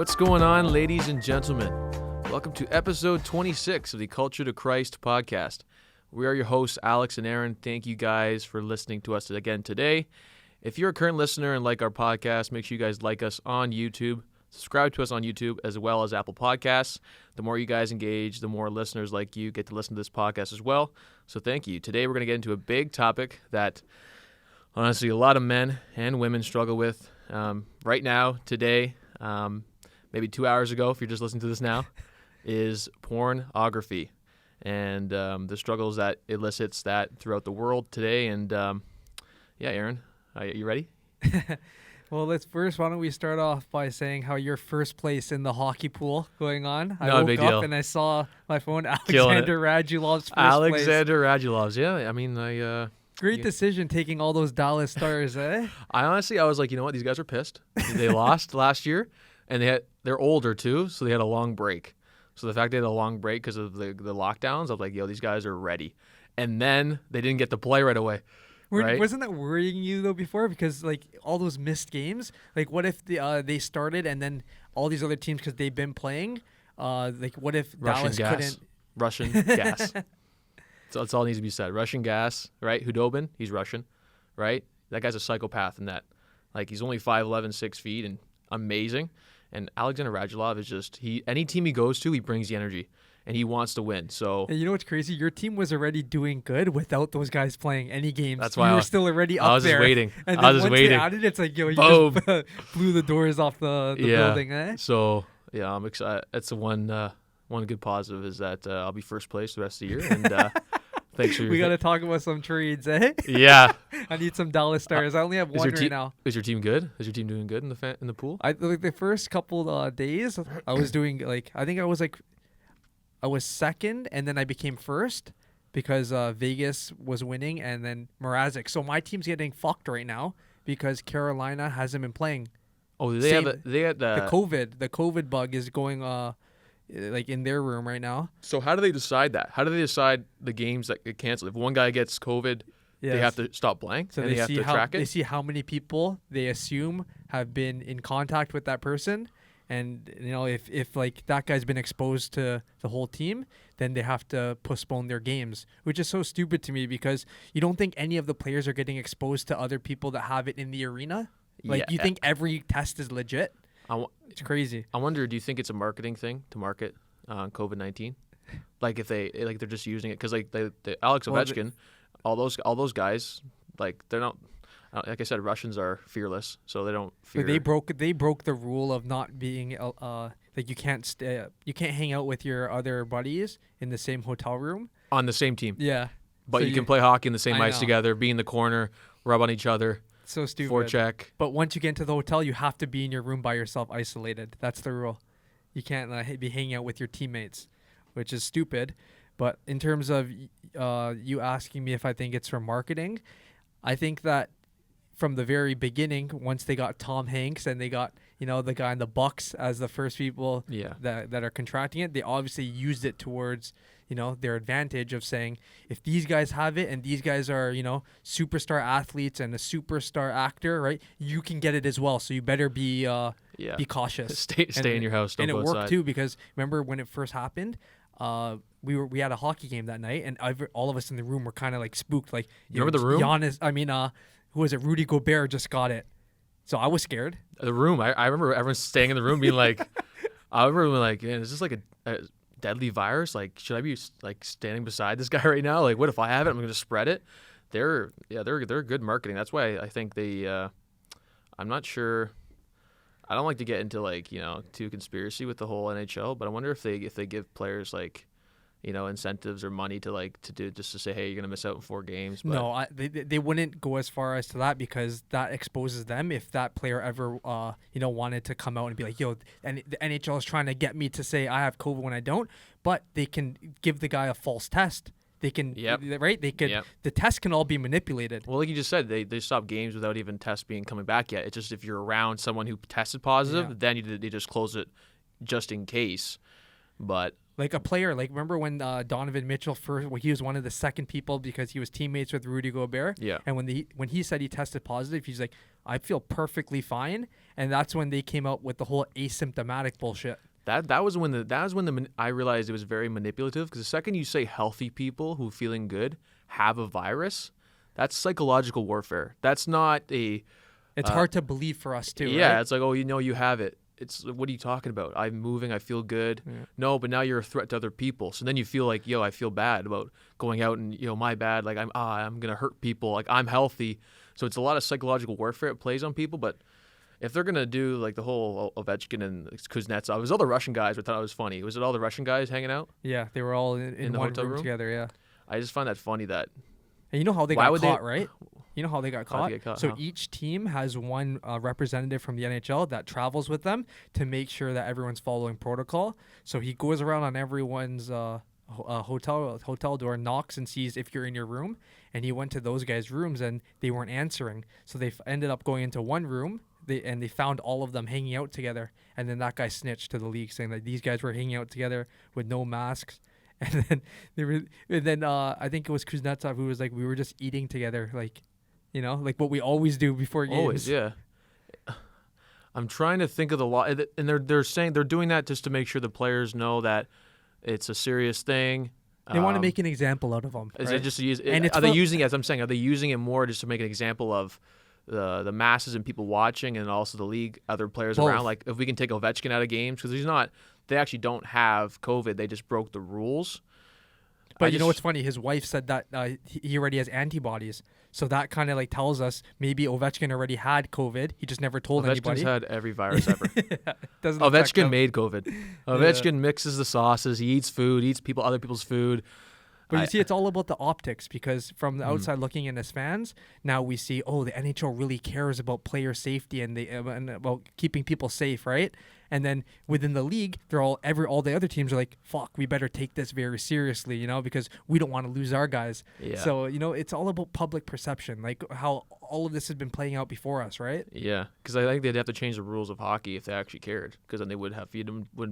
What's going on, ladies and gentlemen? Welcome to episode 26 of the Culture to Christ podcast. We are your hosts, Alex and Aaron. Thank you guys for listening to us again today. If you're a current listener and like our podcast, make sure you guys like us on YouTube. Subscribe to us on YouTube as well as Apple Podcasts. The more you guys engage, the more listeners like you get to listen to this podcast as well. So thank you. Today we're going to get into a big topic that honestly a lot of men and women struggle with right now, today, maybe 2 hours ago, if you're just listening to this now, is pornography and the struggles that elicits that throughout the world today. And yeah, Aaron, are you ready? Well, why don't we start off by saying how you're first place in the hockey pool going on. I No, woke big up deal. and I saw my phone, Alexander Radulov's first place. Alexander Radulov's, yeah. I mean, Great decision taking all those Dallas Stars, eh? I was like, you know what? These guys are pissed. They lost last year, and they're older too, so they had a long break. So the fact they had a long break because of the lockdowns, I was like, yo, these guys are ready. And then they didn't get to play right away. Right? Wasn't that worrying you though before? Because like all those missed games, like what if they started and then all these other teams, because they've been playing, like what if Dallas couldn't? Russian gas. So that's all needs to be said. Russian gas, right? Hudobin, he's Russian, right? That guy's a psychopath in that. Like he's only 5'11", 6 feet, and amazing. And Alexander Radulov is just any team he goes to, he brings the energy. And he wants to win. So and you know what's crazy? Your team was already doing good without those guys playing any games. That's why you were still already up there. I was just waiting. And then once they added, it's like, yo, you just blew the doors off the building, eh? So yeah, I'm excited. That's the one good positive is that I'll be first place the rest of the year. And thanks for we got to talk about some trades, eh? Yeah. I need some Dallas Stars. I only have one right now. Is your team good? Is your team doing good in the pool? Like the first couple days, I was doing I was second, and then I became first because Vegas was winning, and then Mrazek. So my team's getting fucked right now because Carolina hasn't been playing. Oh, they had the COVID. The COVID bug is going like in their room right now. So how do they decide that? How do they decide the games that get canceled? If one guy gets COVID, they have to stop playing, so and they have to track it? They see how many people they assume have been in contact with that person. And, you know, if like that guy's been exposed to the whole team, then they have to postpone their games, which is so stupid to me because you don't think any of the players are getting exposed to other people that have it in the arena? Like, you think every test is legit? It's crazy. I wonder, do you think it's a marketing thing to market COVID-19? Like if they're just using it because like the Alex Ovechkin, all those guys, like they're not. Like I said, Russians are fearless, so they don't fear. But they broke the rule of not being like you can't hang out with your other buddies in the same hotel room on the same team. Yeah, but so you can play hockey in the same ice together, be in the corner, rub on each other. So stupid. Forecheck. But once you get into the hotel, you have to be in your room by yourself, isolated. That's the rule. You can't be hanging out with your teammates, which is stupid. But in terms of you asking me if I think it's from marketing, I think that. From the very beginning, once they got Tom Hanks and they got, you know, the guy in the Bucks as the first people that are contracting it, they obviously used it towards, you know, their advantage of saying, if these guys have it and these guys are, you know, superstar athletes and a superstar actor, right, you can get it as well. So you better be cautious. Stay in your house. Don't and go it worked outside. too because remember when it first happened, we had a hockey game that night and all of us in the room were kind of like spooked. Like you remember the room? Who was it? Rudy Gobert just got it. So I was scared. The room. I remember everyone staying in the room being like, I remember being like, man, is this like a deadly virus? Like, should I be like standing beside this guy right now? Like, what if I have it? I'm going to spread it. They're good marketing. That's why I think they, I'm not sure. I don't like to get into like, you know, too conspiracy with the whole NHL, but I wonder if they give players like, you know, incentives or money to do just to say, hey, you're gonna miss out in 4 games. But no, they wouldn't go as far as to that because that exposes them. If that player ever, wanted to come out and be like, yo, and the NHL is trying to get me to say I have COVID when I don't, but they can give the guy a false test. They can, right? They could. The test can all be manipulated. Well, like you just said, they stop games without even tests coming back yet. It's just if you're around someone who tested positive, then they just close it just in case. But Like a player, like remember when Donovan Mitchell first, well, he was one of the second people because he was teammates with Rudy Gobert. Yeah. And when he said he tested positive, he's like, I feel perfectly fine. And that's when they came out with the whole asymptomatic bullshit. That was when I realized it was very manipulative, because the second you say healthy people who feeling good have a virus, that's psychological warfare. That's not a. It's hard to believe for us too. Yeah, right? it's like, oh, you have it. It's, what are you talking about? I'm moving. I feel good. Yeah. No, but now you're a threat to other people. So then you feel like, I feel bad about going out and, my bad. Like I'm gonna hurt people. Like I'm healthy. So it's a lot of psychological warfare it plays on people. But if they're gonna do like the whole Ovechkin and Kuznetsov, it was all the Russian guys. I thought it was funny. Was it all the Russian guys hanging out? Yeah, they were all in the one hotel room together. Yeah. I just find that funny that. And you know how they Why got would caught, right? You know how they got How'd caught? they get caught? So How? each team has one representative from the NHL that travels with them to make sure that everyone's following protocol. So he goes around on everyone's hotel door, knocks and sees if you're in your room. And he went to those guys' rooms and they weren't answering. So they ended up going into one room. They found all of them hanging out together. And then that guy snitched to the league saying that these guys were hanging out together with no masks. And then I think it was Kuznetsov who was like, we were just eating together, like, like what we always do before games. Always, yeah. I'm trying to think of the law, and they're saying they're doing that just to make sure the players know that it's a serious thing. They want to make an example out of them. Is right? it just use? And are they using it? As I'm saying, are they using it more just to make an example of the masses and people watching, and also the league, other players Both. around? Like if we can take Ovechkin out of games, because he's not. They actually don't have COVID. They just broke the rules. But you know what's funny? His wife said that he already has antibodies. So that kind of like tells us maybe Ovechkin already had COVID. He just never told anybody. Ovechkin's had every virus ever. Doesn't affect Ovechkin him. made COVID. Ovechkin mixes the sauces. He eats food. Eats other people's food. But you see, it's all about the optics, because from the outside looking in as fans, now we see, the NHL really cares about player safety and about keeping people safe, right? And then within the league, they're all the other teams are like, fuck, we better take this very seriously, because we don't want to lose our guys. Yeah. So, it's all about public perception, like how all of this has been playing out before us, right? Yeah, because I think they'd have to change the rules of hockey if they actually cared, because then they wouldn't be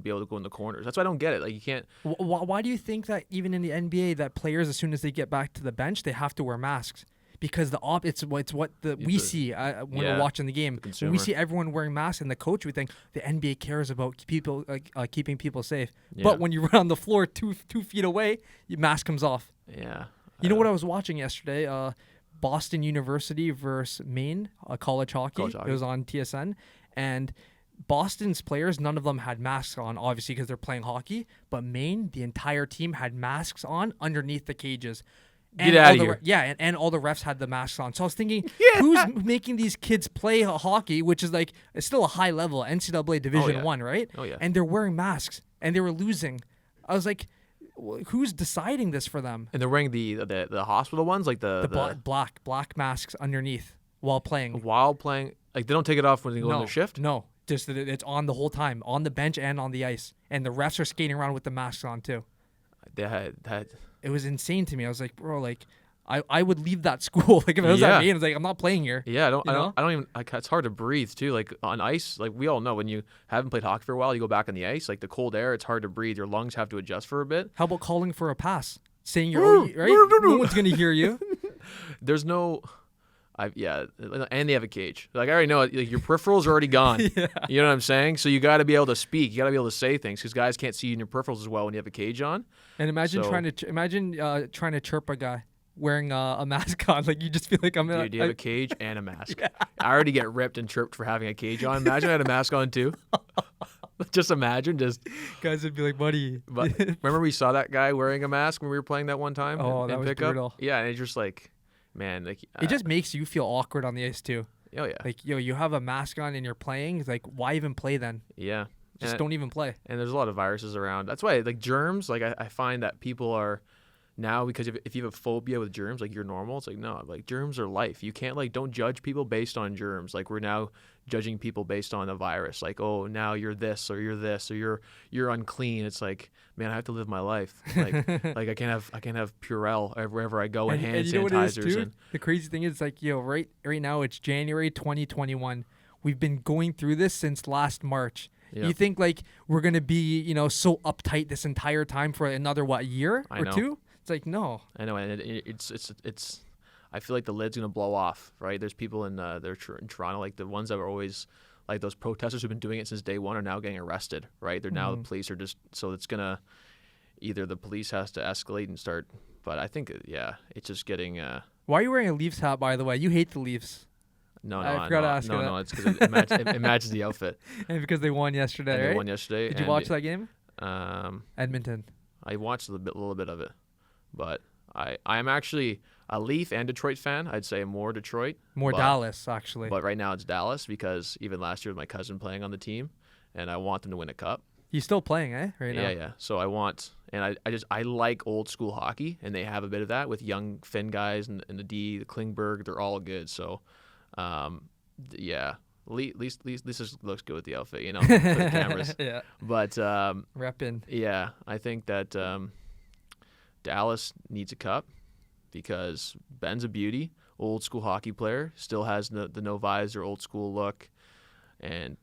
able to go in the corners. That's why I don't get it. Like you can't. Why do you think that even in the NBA that players, as soon as they get back to the bench, they have to wear masks? Because it's what we see when we're watching the game. When we see everyone wearing masks and the coach, we think the NBA cares about people keeping people safe. Yeah. But when you run on the floor 2 feet away, your mask comes off. Yeah. You know what I was watching yesterday? Boston University versus Maine, college hockey. It was on TSN, and Boston's players, none of them had masks on, obviously because they're playing hockey. But Maine, the entire team had masks on underneath the cages. Get out of here. And all the refs had the masks on. So I was thinking, who's making these kids play hockey, which is like, it's still a high level, NCAA Division I, right? Oh, yeah. And they're wearing masks, and they were losing. I was like, who's deciding this for them? And they're wearing the hospital ones, like the black masks underneath while playing. Like they don't take it off when they go on their shift? No, just that it's on the whole time, on the bench and on the ice. And the refs are skating around with the masks on too. It was insane to me. I was like, bro, like I would leave that school. Like if it was that me, I was like, I'm not playing here. Yeah, I don't even. It's hard to breathe too. Like on ice, like we all know, when you haven't played hockey for a while, you go back on the ice, like the cold air, it's hard to breathe. Your lungs have to adjust for a bit. How about calling for a pass, saying you're right? No one's gonna hear you. There's no. And they have a cage. Like I already know, like, your peripherals are already gone. Yeah. You know what I'm saying? So you got to be able to speak. You got to be able to say things, because guys can't see you in your peripherals as well when you have a cage on. And imagine trying to chirp a guy wearing a mask on. Like you just feel like Dude, do you have a cage and a mask? Yeah. I already get ripped and chirped for having a cage on. Imagine I had a mask on too. Just imagine, guys would be like, buddy. But remember we saw that guy wearing a mask when we were playing that one time? Oh, that was pickup? brutal. Yeah, and it's just like, man, like it just makes you feel awkward on the ice too. Oh yeah. Like you have a mask on and you're playing. It's like, why even play then? Yeah. Just don't even play. And there's a lot of viruses around. That's why, like germs, like I find that people are now, because if you have a phobia with germs, like you're normal. It's like, no, like germs are life. You can't don't judge people based on germs. Like we're now judging people based on a virus. Like, oh, now you're this or you're unclean. It's like, man, I have to live my life. Like like I can't have Purell wherever I go, and hand you know sanitizers. What it is too? The crazy thing is, like, right now it's January 2021. We've been going through this since last March. Yeah. You think like we're gonna be, you know, so uptight this entire time for another year or two? It's like no. I know, and it's. I feel like the lid's gonna blow off, right? There's people in in Toronto, like the ones that were always like those protesters who've been doing it since day one are now getting arrested, right? They're now the police are just so it's gonna either the police has to escalate and start, but I think it's just getting. Why are you wearing a Leafs hat, by the way? You hate the Leafs. No, I forgot to ask you that. No, it's because it matches the outfit. And because they won yesterday, right? They won yesterday. Did you watch that game? Edmonton. I watched a little bit of it, but I am actually a Leaf and Detroit fan. I'd say more Detroit. Dallas, actually. But right now it's Dallas because even last year with my cousin playing on the team, and I want them to win a cup. He's still playing, right now? Yeah. So I want, and I like old school hockey, and they have a bit of that with young Finn guys and the the Klingberg. They're all good. So, at least this looks good with the outfit, you know, for the cameras. Yeah. But repping. Yeah, I think that Dallas needs a cup because Ben's a beauty, old school hockey player, still has the no visor, old school look, and.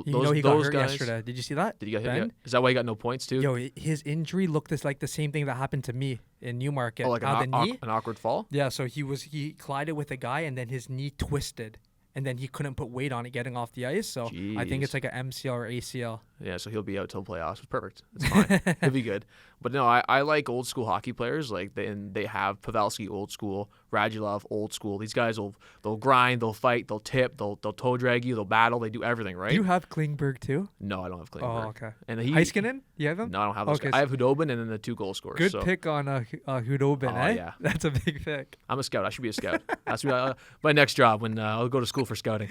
He got hurt yesterday. Did you see that? Did he get hit? Is that why he got no points too? Yo, his injury looked like the same thing that happened to me in Newmarket. Oh, like an awkward fall? Yeah, so he collided with a guy and then his knee twisted. And then he couldn't put weight on it getting off the ice. So I think it's like an MCL or ACL. Yeah, so he'll be out till playoffs. It's perfect. It's fine. He'll be good. But no, I like old school hockey players. Like they have Pavelski, old school, Radulov, old school. These guys they'll grind, they'll fight, they'll tip, they'll toe drag you, they'll battle, they do everything, right? Do you have Klingberg too? No, I don't have Klingberg. Oh, okay. And Heiskanen? You have him? No, I don't have those guys. I have Hudobin and then the 2 goal scorers. Good pick on Hudobin, eh? Yeah. That's a big pick. I'm a scout. I should be a scout. That's my next job when I'll go to school for scouting.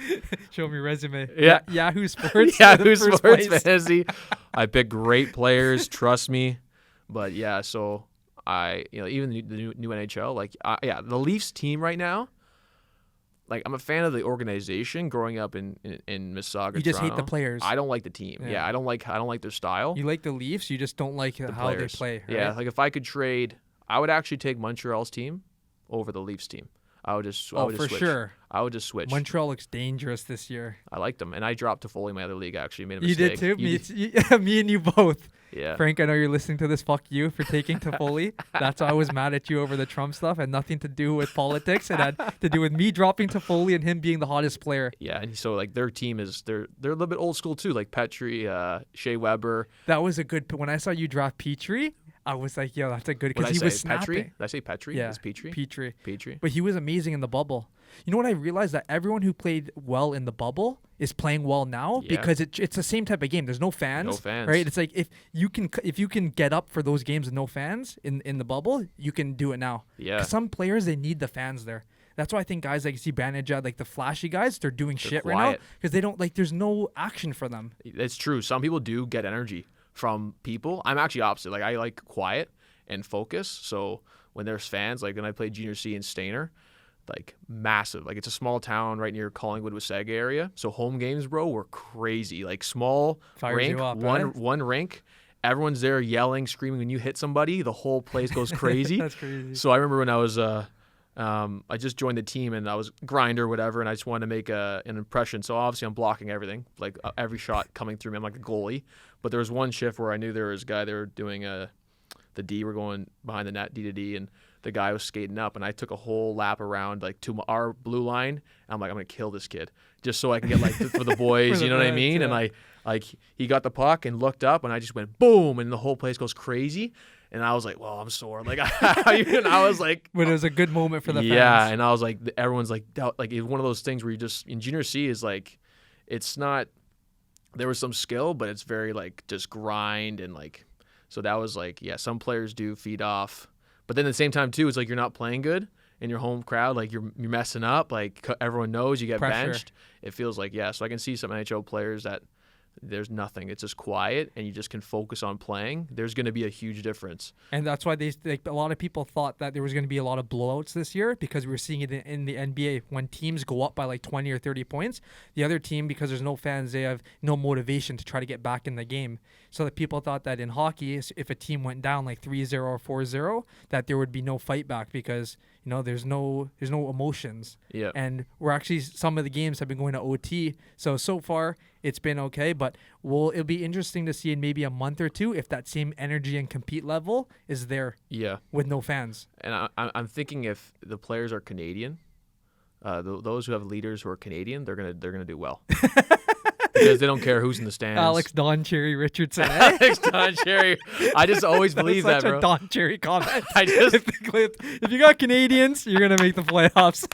Show me resume. Yeah. Yahoo Sports. Yahoo Sports Fantasy. I pick great players. Trust me. But yeah, so even the new NHL, the Leafs team right now. Like I'm a fan of the organization. Growing up in Mississauga, you just Toronto, hate the players. I don't like the team. Yeah, I don't like their style. You like the Leafs. You just don't like how they play. Right? Yeah, like if I could trade, I would actually take Montreal's team over the Leafs team. I would just switch. Sure. I would just switch. Montreal looks dangerous this year. I liked them, and I dropped Toffoli in my other league. Actually, made a You mistake. did too. Me and you both. Yeah. Frank, I know you're listening to this. Fuck you for taking Toffoli. That's why I was mad at you over the Trump stuff. It had nothing to do with politics. It had to do with me dropping Toffoli and him being the hottest player. Yeah, and so like their team is they're a little bit old school too, like Petrie, Shea Weber. That was a good. When I saw you drop Petrie, I was like, yo, that's a good, because he was snapping. Petrie? Did I say Petrie? Yeah, it's Petrie. Petrie. But he was amazing in the bubble. You know what I realized? That everyone who played well in the bubble is playing well now because it's the same type of game. There's no fans. No fans. Right? It's like if you can get up for those games with no fans in the bubble, you can do it now. Yeah. 'Cause some players, they need the fans there. That's why I think guys like Zibanejad, like the flashy guys, they're doing shit quiet right now because they don't there's no action for them. It's true. Some people do get energy from people. I'm actually opposite. Like I like quiet and focus. So when there's fans, like when I played Junior C in Stainer, like massive. Like it's a small town right near Collingwood, Wasaga area. So home games, bro, were crazy. Like small rink, one rink. Everyone's there yelling, screaming. When you hit somebody, the whole place goes crazy. That's crazy. So I remember when I was I just joined the team and I was grinder, whatever, and I just wanted to make an impression. So obviously I'm blocking everything, like every shot coming through me. I'm like a goalie. But there was one shift where I knew there was a guy, they were doing the D, we're going behind the net, D to D, and the guy was skating up, and I took a whole lap around like to our blue line. And I'm like, I'm gonna kill this kid just so I can get like for the boys, you know what I mean? Yeah. And he got the puck and looked up, and I just went boom, and the whole place goes crazy. And I was like, well, I'm sore. Like, and I was like, but it was a good moment for the fans. Yeah, and I was like, everyone's like, it's one of those things where you just in Junior C is like, it's not. There was some skill, but it's very like just grind and like. So that was like, yeah, some players do feed off, but then at the same time too, it's like you're not playing good in your home crowd, like you're messing up, like everyone knows you get pressure. Benched. It feels like, yeah. So I can see some NHL players that there's nothing. It's just quiet, and you just can focus on playing. There's going to be a huge difference. And that's why a lot of people thought that there was going to be a lot of blowouts this year because we were seeing it in the NBA. When teams go up by like 20 or 30 points, the other team, because there's no fans, they have no motivation to try to get back in the game. So that people thought that in hockey, if a team went down like 3-0 or 4-0, that there would be no fight back because, there's no emotions. Yeah. And we're actually, some of the games have been going to OT. So far it's been okay, but it'll be interesting to see in maybe a month or two if that same energy and compete level is there. Yeah. With no fans. And I'm thinking if the players are Canadian, those who have leaders who are Canadian, they're gonna do well. Because they don't care who's in the stands. Alex Don Cherry Richardson. Alex Don Cherry. I just always believe that, bro. Such a Don Cherry comment. If you got Canadians, you're gonna make the playoffs.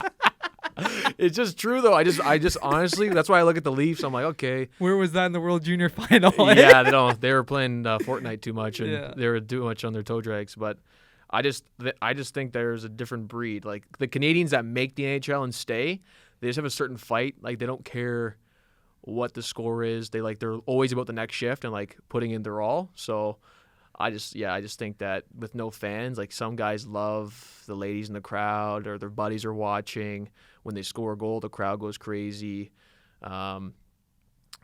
It's just true though. I just honestly, that's why I look at the Leafs. I'm like, okay. Where was that in the World Junior Final? Yeah, they were playing Fortnite too much, and they were too much on their toe drags. But I just think there's a different breed. Like the Canadians that make the NHL and stay, they just have a certain fight. Like they don't care what the score is. They're always about the next shift and like putting in their all. So I just think that with no fans, like some guys love the ladies in the crowd or their buddies are watching. When they score a goal, the crowd goes crazy.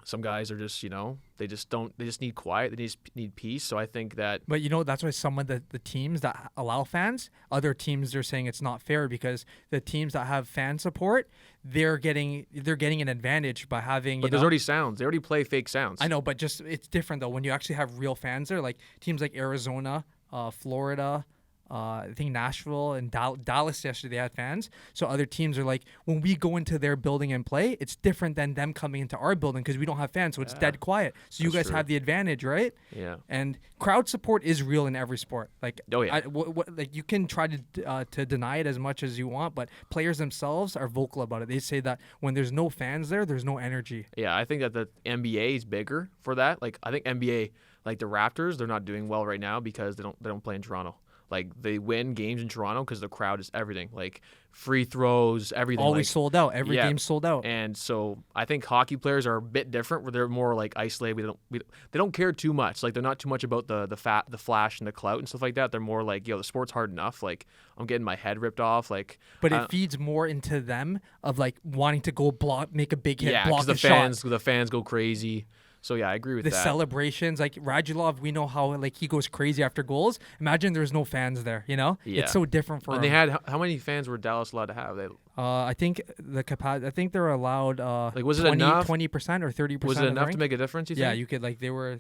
Some guys are just, they just need quiet. They just need peace. So I think that. But that's why some of the teams that allow fans, other teams are saying it's not fair because the teams that have fan support, they're getting an advantage by having. But there's already sounds. They already play fake sounds. I know, but it's different though when you actually have real fans there. Like teams like Arizona, Florida. I think Nashville and Dallas yesterday, they had fans. So other teams are like, when we go into their building and play, it's different than them coming into our building because we don't have fans. So it's dead quiet. So you guys have the advantage, right? Yeah. And crowd support is real in every sport. Like, oh yeah. Like you can try to deny it as much as you want, but players themselves are vocal about it. They say that when there's no fans there, there's no energy. Yeah, I think that the NBA is bigger for that. Like I think NBA, like the Raptors, they're not doing well right now because they don't play in Toronto. Like they win games in Toronto because the crowd is everything. Like free throws, everything. Always sold out. Every game's sold out. And so I think hockey players are a bit different, where they're more like isolated. They don't care too much. Like they're not too much about the flash and the clout and stuff like that. They're more like, the sport's hard enough. Like I'm getting my head ripped off. Like, but it feeds more into them of like wanting to go make a big hit, block the a fans, shot. The fans go crazy. So yeah, I agree with that. The celebrations, like Radulov, we know how like he goes crazy after goals. Imagine there's no fans there, Yeah. It's so different for him. And they had how many fans were Dallas allowed to have? I think I think they're allowed was it enough? 20% or 30%. Was it enough to make a difference, you think? Yeah, you could they were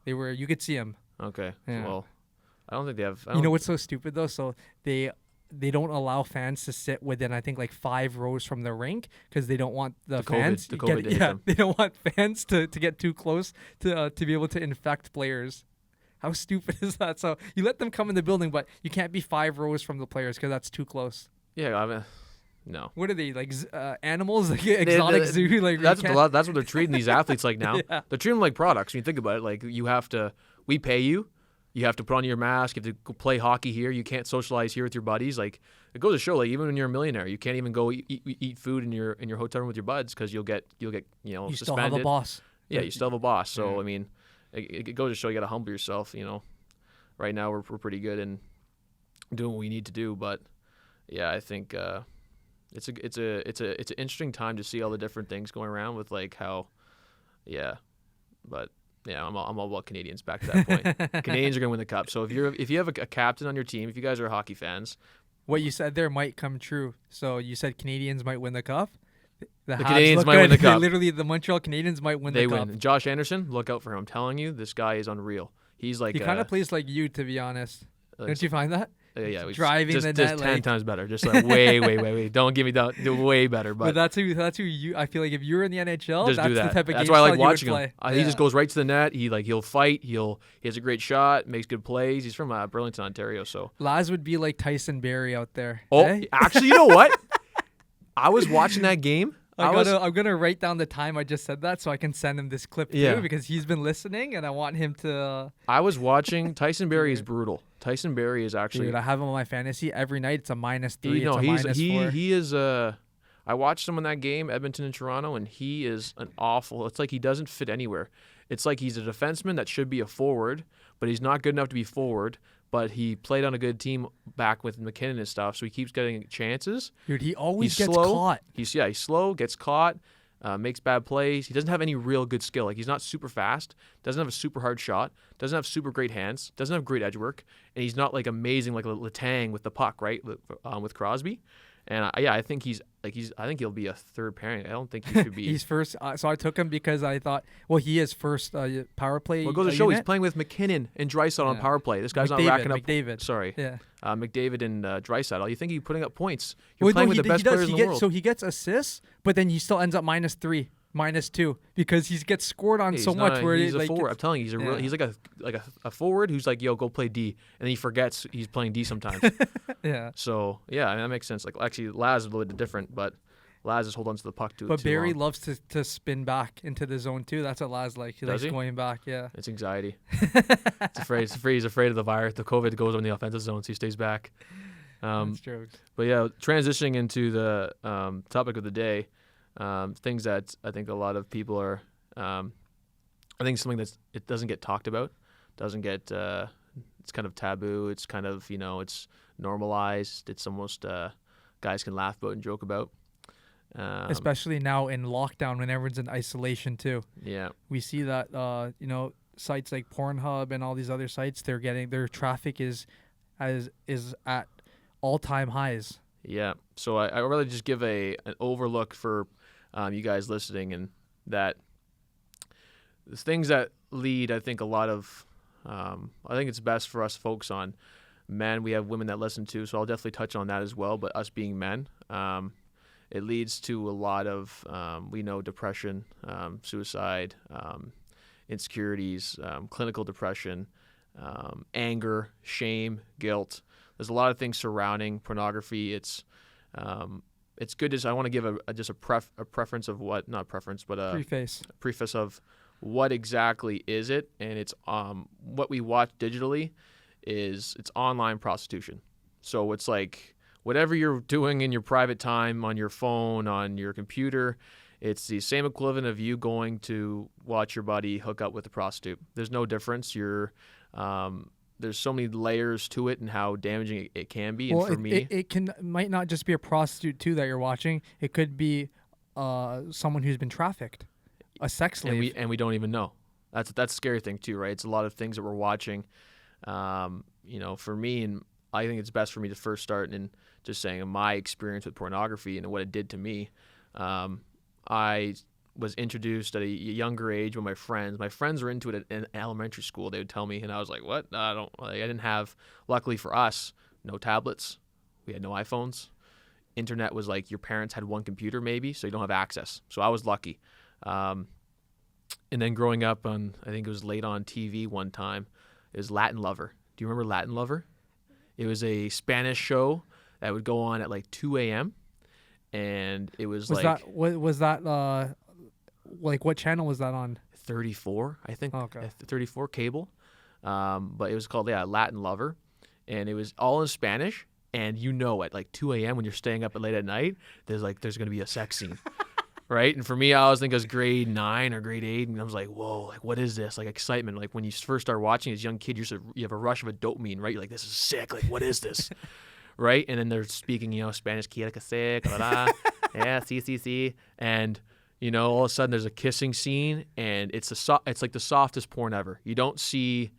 you could see them. Okay. Yeah. Well, I don't think they have. You know what's so stupid though? So they don't allow fans to sit within, I think, like 5 rows from the rink because they don't want the fans. They don't want fans to get too close to be able to infect players. How stupid is that? So you let them come in the building, but you can't be 5 rows from the players because that's too close. Yeah, I mean, no. What are they, like animals, like exotic zoo? Like that's what they're treating these athletes like now. Yeah. They're treating them like products. When you think about it, like we pay you. You have to put on your mask. You have to go play hockey here. You can't socialize here with your buddies. Like it goes to show, like even when you're a millionaire, you can't even go eat food in your hotel room with your buds because you'll get suspended. You still have a boss. Yeah, you still have a boss. So I mean, it goes to show you got to humble yourself. Right now we're pretty good in doing what we need to do. But yeah, I think it's an interesting time to see all the different things going around with like how, but. Yeah, I'm all about Canadians. Back to that point, Canadians are going to win the cup. So if you have a captain on your team, if you guys are hockey fans, what you said there might come true. So you said Canadians might win the cup. The Canadians might win the cup. Literally, the Montreal Canadiens might win the cup. They win. Josh Anderson, look out for him. I'm telling you, this guy is unreal. He's like he kind of plays like you, to be honest. Don't you find that? Yeah, driving just, the just net 10 like, times better. Just like way. Don't give me that. Way better. But that's who you. I feel like if you're in the NHL, just that's do that. the type of that's game why I like watching him. He just goes right to the net. He'll fight. He has a great shot. Makes good plays. He's from Burlington, Ontario. So Laz would be like Tyson Barrie out there. Oh, eh? Actually, you know what? I was watching that game. I'm gonna write down the time I just said that so I can send him this clip too because he's been listening and I want him to. I was watching. Tyson Barrie is brutal. Tyson Barrie is actually. Dude, I have him on my fantasy every night. It's a -3. It's a -4. He is I watched him in that game, Edmonton and Toronto, and he is an awful. It's like he doesn't fit anywhere. It's like he's a defenseman that should be a forward, but he's not good enough to be forward. But he played on a good team back with McKinnon and stuff, so he keeps getting chances. Dude, he always gets caught. He's slow, gets caught. makes bad plays. He doesn't have any real good skill. Like, he's not super fast, doesn't have a super hard shot, doesn't have super great hands, doesn't have great edge work, and he's not like amazing like Letang with the puck, right? With Crosby. And I think I think he'll be a third pairing. I don't think he should be. He's first. So I took him because I thought, well, he is first power play. Well, it goes to show unit. he's playing with McKinnon and Draisaitl on power play. This guy's not McDavid, racking up. McDavid. Sorry. Yeah. McDavid and Draisaitl. You think he's putting up points? You're playing with the best players in the world. So he gets assists, but then he still ends up -3, -2 because he gets scored on so much. Where he's a like forward. I'm telling you, he's like a forward who's like, yo, go play D, and then he forgets he's playing D sometimes. Yeah. So yeah, I mean, that makes sense. Like, actually, Laz is a little bit different, but Laz just holds on to the puck too. But Barry long. loves to spin back into the zone too. That's what Laz like. He likes going back. Yeah. It's anxiety. He's afraid of the virus. The COVID goes on the offensive zone, so he stays back. That's jokes. But yeah, transitioning into the topic of the day, things that I think a lot of people are, I think something it doesn't get talked about, doesn't get, it's kind of taboo. It's kind of, it's normalized. It's almost guys can laugh about and joke about. Especially now in lockdown when everyone's in isolation too. Yeah. We see that, sites like Pornhub and all these other sites, their traffic is at all-time highs. Yeah. So I really just give an overlook for you guys listening, and that the things that lead, I think, a lot of, I think it's best for us folks on men. We have women that listen too, so I'll definitely touch on that as well. But us being men, it leads to a lot of, we know, depression, suicide, insecurities, clinical depression, anger, shame, guilt. There's a lot of things surrounding pornography. It's good. I want to give a preference of what, not preference, but a preface of what exactly is it, and it's what we watch digitally it's online prostitution. So it's like whatever you're doing in your private time on your phone, on your computer, it's the same equivalent of you going to watch your buddy hook up with a prostitute. There's no difference. There's so many layers to it and how damaging it can be. Well, and for me, it might not just be a prostitute too that you're watching. It could be someone who's been trafficked, a sex slave, and we don't even know. That's the scary thing too, right? It's a lot of things that we're watching. For me, and I think it's best for me to first start in just saying my experience with pornography and what it did to me. I was introduced at a younger age with my friends. My friends were into it in elementary school. They would tell me, and I was like, "What? I didn't have." Luckily for us, no tablets. We had no iPhones. Internet was like your parents had one computer maybe, so you don't have access. So I was lucky. And then growing up I think it was late on TV one time. It was Latin Lover. Do you remember Latin Lover? It was a Spanish show that would go on at like 2 a.m. And it was what channel was that on? 34, I think. Okay. 34 cable. But it was called Latin Lover, and it was all in Spanish. And at like 2 a.m. when you're staying up late at night, there's going to be a sex scene. Right? And for me, I think it was grade 9 or grade 8, and I was like, whoa, like, what is this? Like, excitement. Like, when you first start watching as a young kid, you have a rush of a dopamine, right? You're like, this is sick. Like, what is this? Right? And then they're speaking, Spanish, quiere que se, yeah, sí. And, all of a sudden there's a kissing scene, and it's like the softest porn ever. You don't see,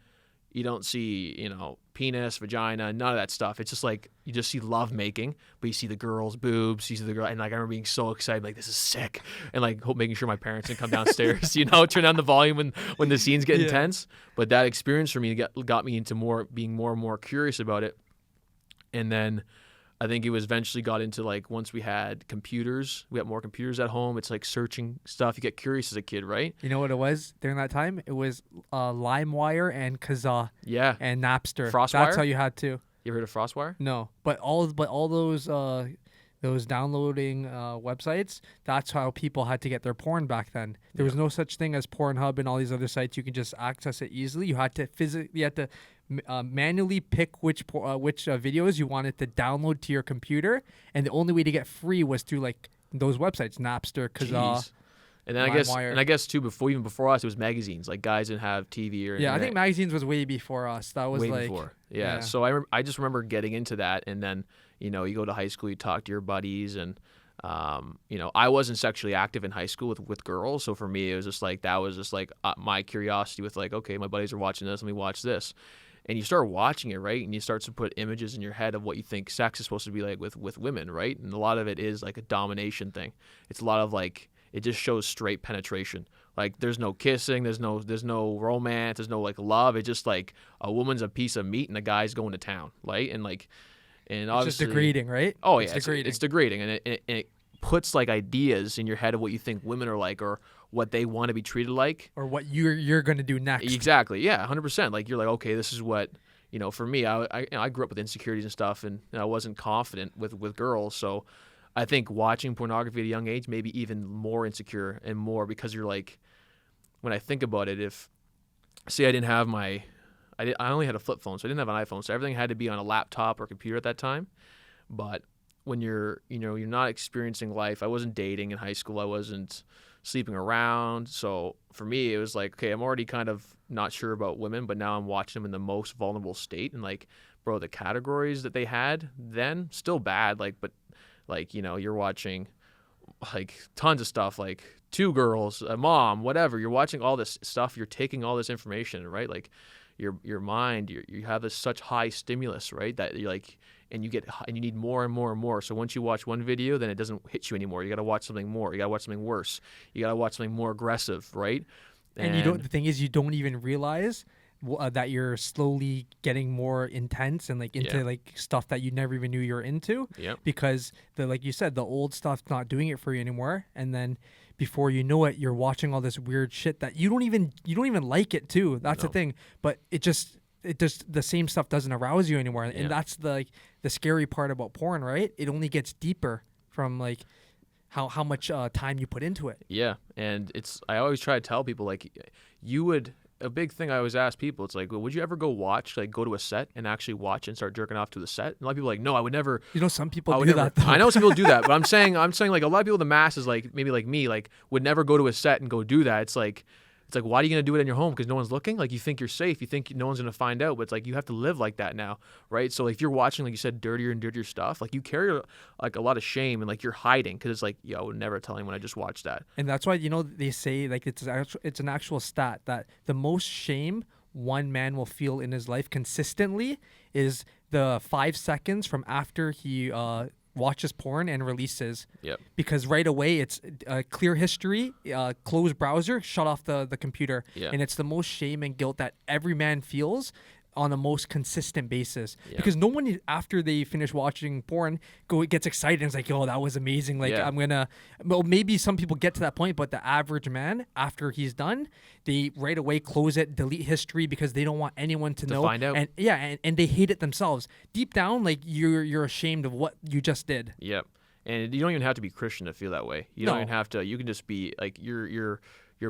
penis, vagina, none of that stuff. It's just like, you just see love making, but you see the girl's boobs, you see the girl, and like, I remember being so excited, like, this is sick, and like making sure my parents didn't come downstairs, turn down the volume when the scenes get intense. But that experience for me got me into being more and more curious about it. And then I think it was eventually got into like, once we had we got more computers at home. It's like searching stuff. You get curious as a kid, right? You know what it was during that time? It was LimeWire and Kazaa. Yeah. And Napster. FrostWire? That's how you had to. You ever heard of FrostWire? No, but all those downloading websites, that's how people had to get their porn back then. There was no such thing as Pornhub and all these other sites. You can just access it easily. You had to manually pick which videos you wanted to download to your computer, and the only way to get free was through like those websites, Napster, Kazaa. Jeez. And then I guess too, before us, it was magazines. Like, guys didn't have TV or internet. I think magazines was way before us. That was way before. Yeah. So I just remember getting into that, and then you go to high school, you talk to your buddies, and I wasn't sexually active in high school with girls, so for me it was just like that was just like my curiosity with like, okay, my buddies are watching this, let me watch this. And you start watching it, right? And you start to put images in your head of what you think sex is supposed to be like with women, right? And a lot of it is like a domination thing. It's a lot of like, it just shows straight penetration. Like there's no kissing, there's no romance, there's no like love. It's just like a woman's a piece of meat and a guy's going to town, right? And like, and It's just degrading, right? Oh It's yeah, degrading. it's degrading, and it puts like ideas in your head of what you think women are like or what they want to be treated like. Or what you're going to do next. Exactly. Yeah, 100%. Like you're like, okay, this is what, for me, I grew up with insecurities and stuff, and I wasn't confident with girls. So I think watching pornography at a young age made me even more insecure and more, because you're like, when I think about it, if, say I didn't have I only had a flip phone, so I didn't have an iPhone, so everything had to be on a laptop or computer at that time. But when you're not experiencing life, I wasn't dating in high school, I wasn't sleeping around. So for me, it was like, okay, I'm already kind of not sure about women, but now I'm watching them in the most vulnerable state. And like, bro, the categories that they had then, still bad. Like, but like, you're watching like tons of stuff, like two girls, a mom, whatever. You're watching all this stuff. You're taking all this information, right? Like your mind, you have this such high stimulus, right? That you're like, and you need more and more and more. So once you watch one video, then it doesn't hit you anymore. You got to watch something more. You got to watch something worse. You got to watch something more aggressive, right? And the thing is, you don't even realize that you're slowly getting more intense and like into like stuff that you never even knew you're into. Yep. Because like you said, the old stuff's not doing it for you anymore. And then before you know it, you're watching all this weird shit that you don't even like it too. That's the thing. But it just the same stuff doesn't arouse you anymore. And that's the scary part about porn, right? It only gets deeper from like how much time you put into it. Yeah. And I always try to tell people, like, a big thing I always ask people, it's like, well, would you ever go to a set and actually watch and start jerking off to the set? And a lot of people are like, no, I would never. Some people do that, though. I know some people do that, but I'm saying like a lot of people, the masses, like maybe like me, like would never go to a set and go do that. It's like, why are you going to do it in your home? Because no one's looking? Like, you think you're safe. You think no one's going to find out. But it's like, you have to live like that now, right? So, like, if you're watching, like you said, dirtier and dirtier stuff, like, you carry, like, a lot of shame, and, like, you're hiding. Because it's like, I would never tell anyone I just watched that. And that's why, they say, like, it's an actual stat that the most shame one man will feel in his life consistently is the 5 seconds from after he watches porn and releases. Yep. Because right away it's clear history, close browser, shut off the computer. Yeah. And it's the most shame and guilt that every man feels on the most consistent basis. Yeah. Because no one, after they finish watching porn, gets excited and is like, oh, that was amazing. Like, well, maybe some people get to that point, but the average man, after he's done, they right away close it, delete history, because they don't want anyone to know. Find out. And they hate it themselves. Deep down, like, you're ashamed of what you just did. Yep. And you don't even have to be Christian to feel that way. You don't even have to. You can just be like, your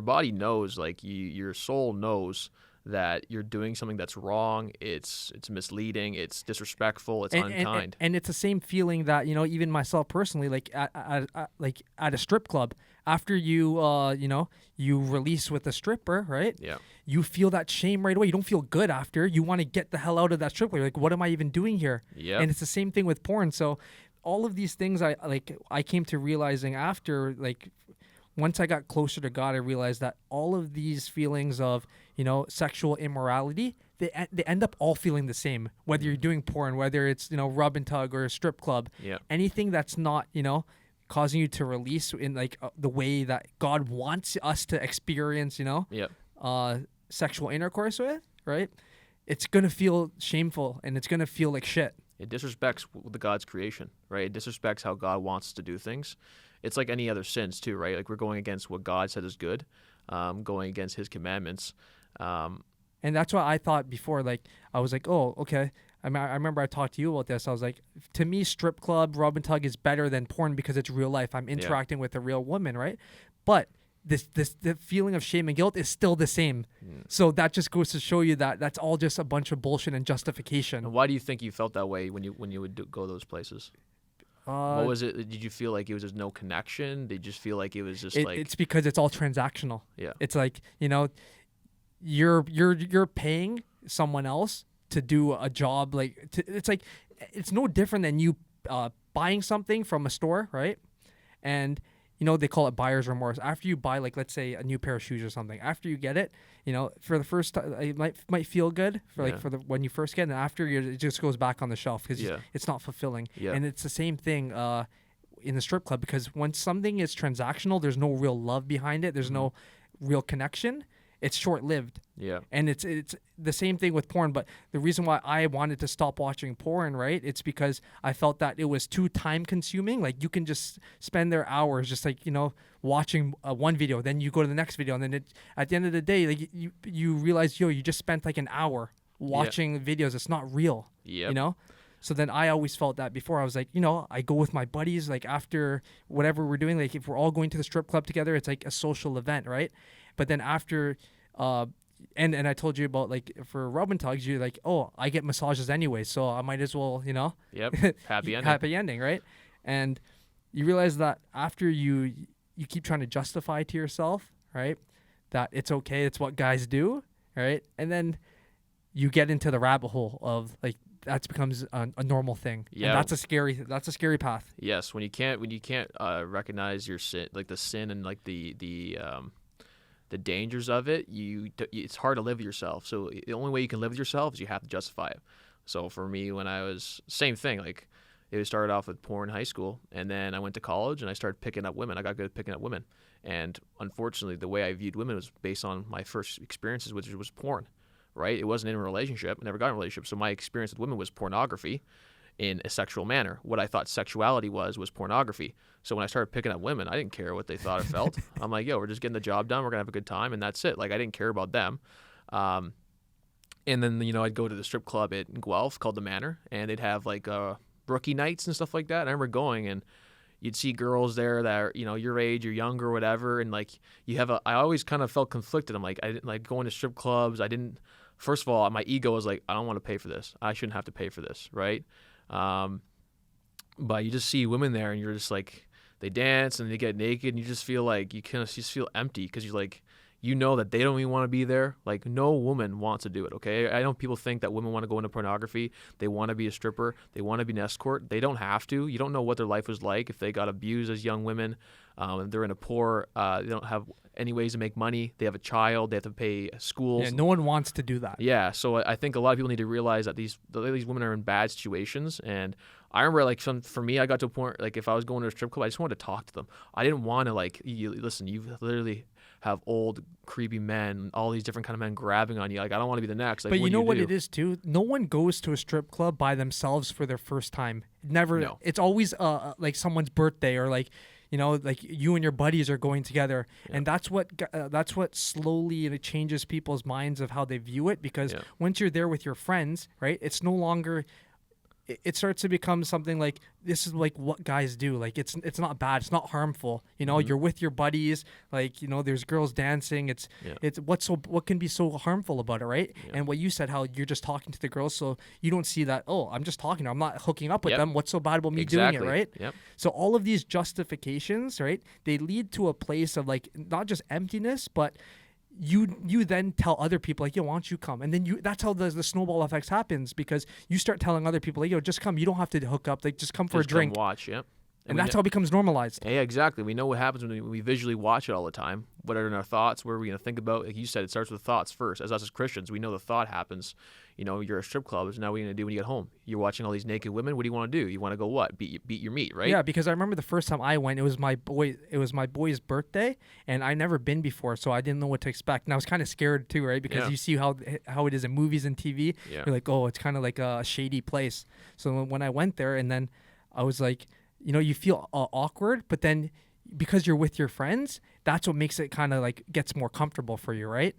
body knows, like, your soul knows that you're doing something that's wrong. It's misleading. It's disrespectful. It's unkind. And it's the same feeling that, even myself personally, like at a strip club, after you you release with a stripper, right? Yeah. You feel that shame right away. You don't feel good after. You want to get the hell out of that strip club. You're like, what am I even doing here? Yeah. And it's the same thing with porn. So all of these things I came to realizing after, like, once I got closer to God, I realized that all of these feelings of, sexual immorality, they end up all feeling the same. Whether you're doing porn, whether it's, rub and tug or a strip club, anything that's not, causing you to release in like the way that God wants us to experience, sexual intercourse with, right? It's going to feel shameful and it's going to feel like shit. It disrespects the God's creation, right? It disrespects how God wants us to do things. It's like any other sins too, right? Like, we're going against what God said is good, going against his commandments. And that's what I thought before. Like, I was like, oh, okay. I remember I talked to you about this. I was like, to me, strip club, rub and tug is better than porn because it's real life. I'm interacting with a real woman, right? But the feeling of shame and guilt is still the same. So that just goes to show you that that's all just a bunch of bullshit and justification. And why do you think you felt that way when you would go those places? What was it? Did you feel like it was just no connection? Did you just feel like it was just like... It's because it's all transactional. Yeah. It's like, you're paying someone else to do a job. Like, it's like, it's no different than you buying something from a store, right? And they call it buyer's remorse. After you buy, like, let's say a new pair of shoes or something, after you get it, for the first time, it might feel good when you first get it, and after it just goes back on the shelf because it's not fulfilling. Yeah. And it's the same thing in the strip club, because when something is transactional, there's no real love behind it. There's no real connection. It's short-lived. Yeah. And it's the same thing with porn. But the reason why I wanted to stop watching porn, right, it's because I felt that it was too time-consuming. Like, you can just spend their hours just like, watching one video. Then you go to the next video. And then at the end of the day, like, you realize, you just spent like an hour watching videos. It's not real, So then I always felt that before. I was like, I go with my buddies, like, after whatever we're doing, like, if we're all going to the strip club together, it's like a social event, right? But then after, and I told you about, like, for rub and tugs, you're like, oh, I get massages anyway, so I might as well, Yep. Happy ending. Happy ending, right? And you realize that after you keep trying to justify to yourself, right, that it's okay, it's what guys do, right? And then you get into the rabbit hole of, like, that becomes a normal thing. Yeah. And that's a scary path. Yes, when you can't recognize your sin, like the sin and like the dangers of it, it's hard to live with yourself. So the only way you can live with yourself is you have to justify it. So for me, when I was same thing, like, it started off with porn in high school, and then I went to college and I started picking up women. I got good at picking up women, and unfortunately, the way I viewed women was based on my first experiences, which was porn. Right? It wasn't in a relationship. I never got in a relationship. So my experience with women was pornography in a sexual manner. What I thought sexuality was pornography. So when I started picking up women, I didn't care what they thought or felt. I'm like, yo, we're just getting the job done. We're going to have a good time, and that's it. Like, I didn't care about them. And then, I'd go to the strip club in Guelph called The Manor, and they'd have, like, rookie nights and stuff like that. And I remember going, and you'd see girls there that are, your age or younger or whatever. And, like, I always kind of felt conflicted. I'm like, I didn't like going to strip clubs. First of all, my ego was like, I don't want to pay for this. I shouldn't have to pay for this, right? But you just see women there, and you're just like, they dance and they get naked, and you just feel like you kind of just feel empty because you're like, that they don't even want to be there. Like, no woman wants to do it, okay? I know people think that women want to go into pornography. They want to be a stripper. They want to be an escort. They don't have to. You don't know what their life was like if they got abused as young women. They're in a poor, they don't have any ways to make money. They have a child. They have to pay schools. Yeah, no one wants to do that. Yeah, so I think a lot of people need to realize that these women are in bad situations. And I remember, like, for me, I got to a point, like, if I was going to a strip club, I just wanted to talk to them. I didn't want to, like, listen, you literally have old, creepy men, all these different kind of men grabbing on you. Like, I don't want to be the next. Like, but you know what do? it is, too? No one goes to a strip club by themselves for their first time. Never. No. It's always, like, someone's birthday, or, like, like, you and your buddies are going together. Yeah. And that's what slowly changes people's minds of how they view it, because once you're there with your friends, right, it's no longer, it starts to become something like, this is like what guys do. Like, it's not bad. It's not harmful. You're with your buddies, like, there's girls dancing. It's what can be so harmful about it, right? Yeah. And what you said, how you're just talking to the girls, so you don't see that, oh, I'm just talking, I'm not hooking up with them. What's so bad about me doing it, right? Yep. So all of these justifications, right, they lead to a place of, like, not just emptiness, but you then tell other people, like, yo, why don't you come? And then that's how the snowball effect happens, because you start telling other people, like, yo, just come. You don't have to hook up. Like, just come for a drink. Come watch, yep. And that's how it becomes normalized. Yeah, exactly. We know what happens when we visually watch it all the time. What are in our thoughts? What are we going to think about? Like you said, it starts with thoughts first. As us as Christians, we know the thought happens. You're a strip club. So now what are you going to do when you get home? You're watching all these naked women. What do you want to do? You want to go what? Beat your meat, right? Yeah, because I remember the first time I went, it was my boy's birthday, and I'd never been before, so I didn't know what to expect. And I was kind of scared too, right? Because you see how it is in movies and TV. Yeah. You're like, oh, it's kind of like a shady place. So when I went there, and then I was like, you feel awkward, but then because you're with your friends, that's what makes it kind of like gets more comfortable for you, right?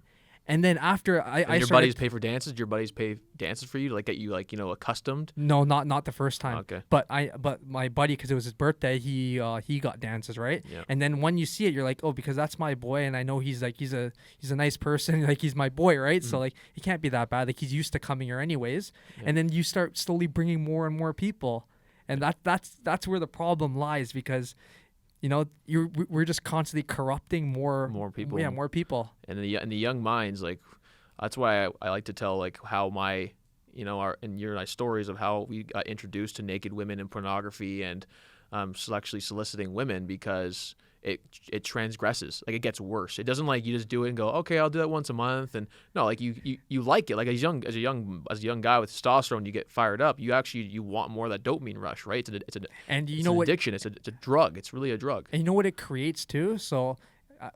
And then after your buddies pay for dances. Your buddies pay dances for you to, like, get you, like, accustomed. No, not the first time. Okay. But my buddy, because it was his birthday, he got dances, right? Yeah. And then when you see it, you're like, oh, because that's my boy, and I know he's a nice person, like, he's my boy, right? So, like, he can't be that bad. Like, he's used to coming here anyways. Yeah. And then you start slowly bringing more and more people, and that's where the problem lies, because we're just constantly corrupting more people. Yeah, more people. And in the young minds, like, that's why I like to tell, like, how my, our stories of how we got introduced to naked women and pornography, and sexually soliciting women because it transgresses. Like, it gets worse. It doesn't like you just do it and go, okay, I'll do that once a month. And no, like you like it. Like as a young guy with testosterone, you get fired up. You want more of that dopamine rush, right? It's an addiction. It's a drug. It's really a drug. And you know what it creates too? So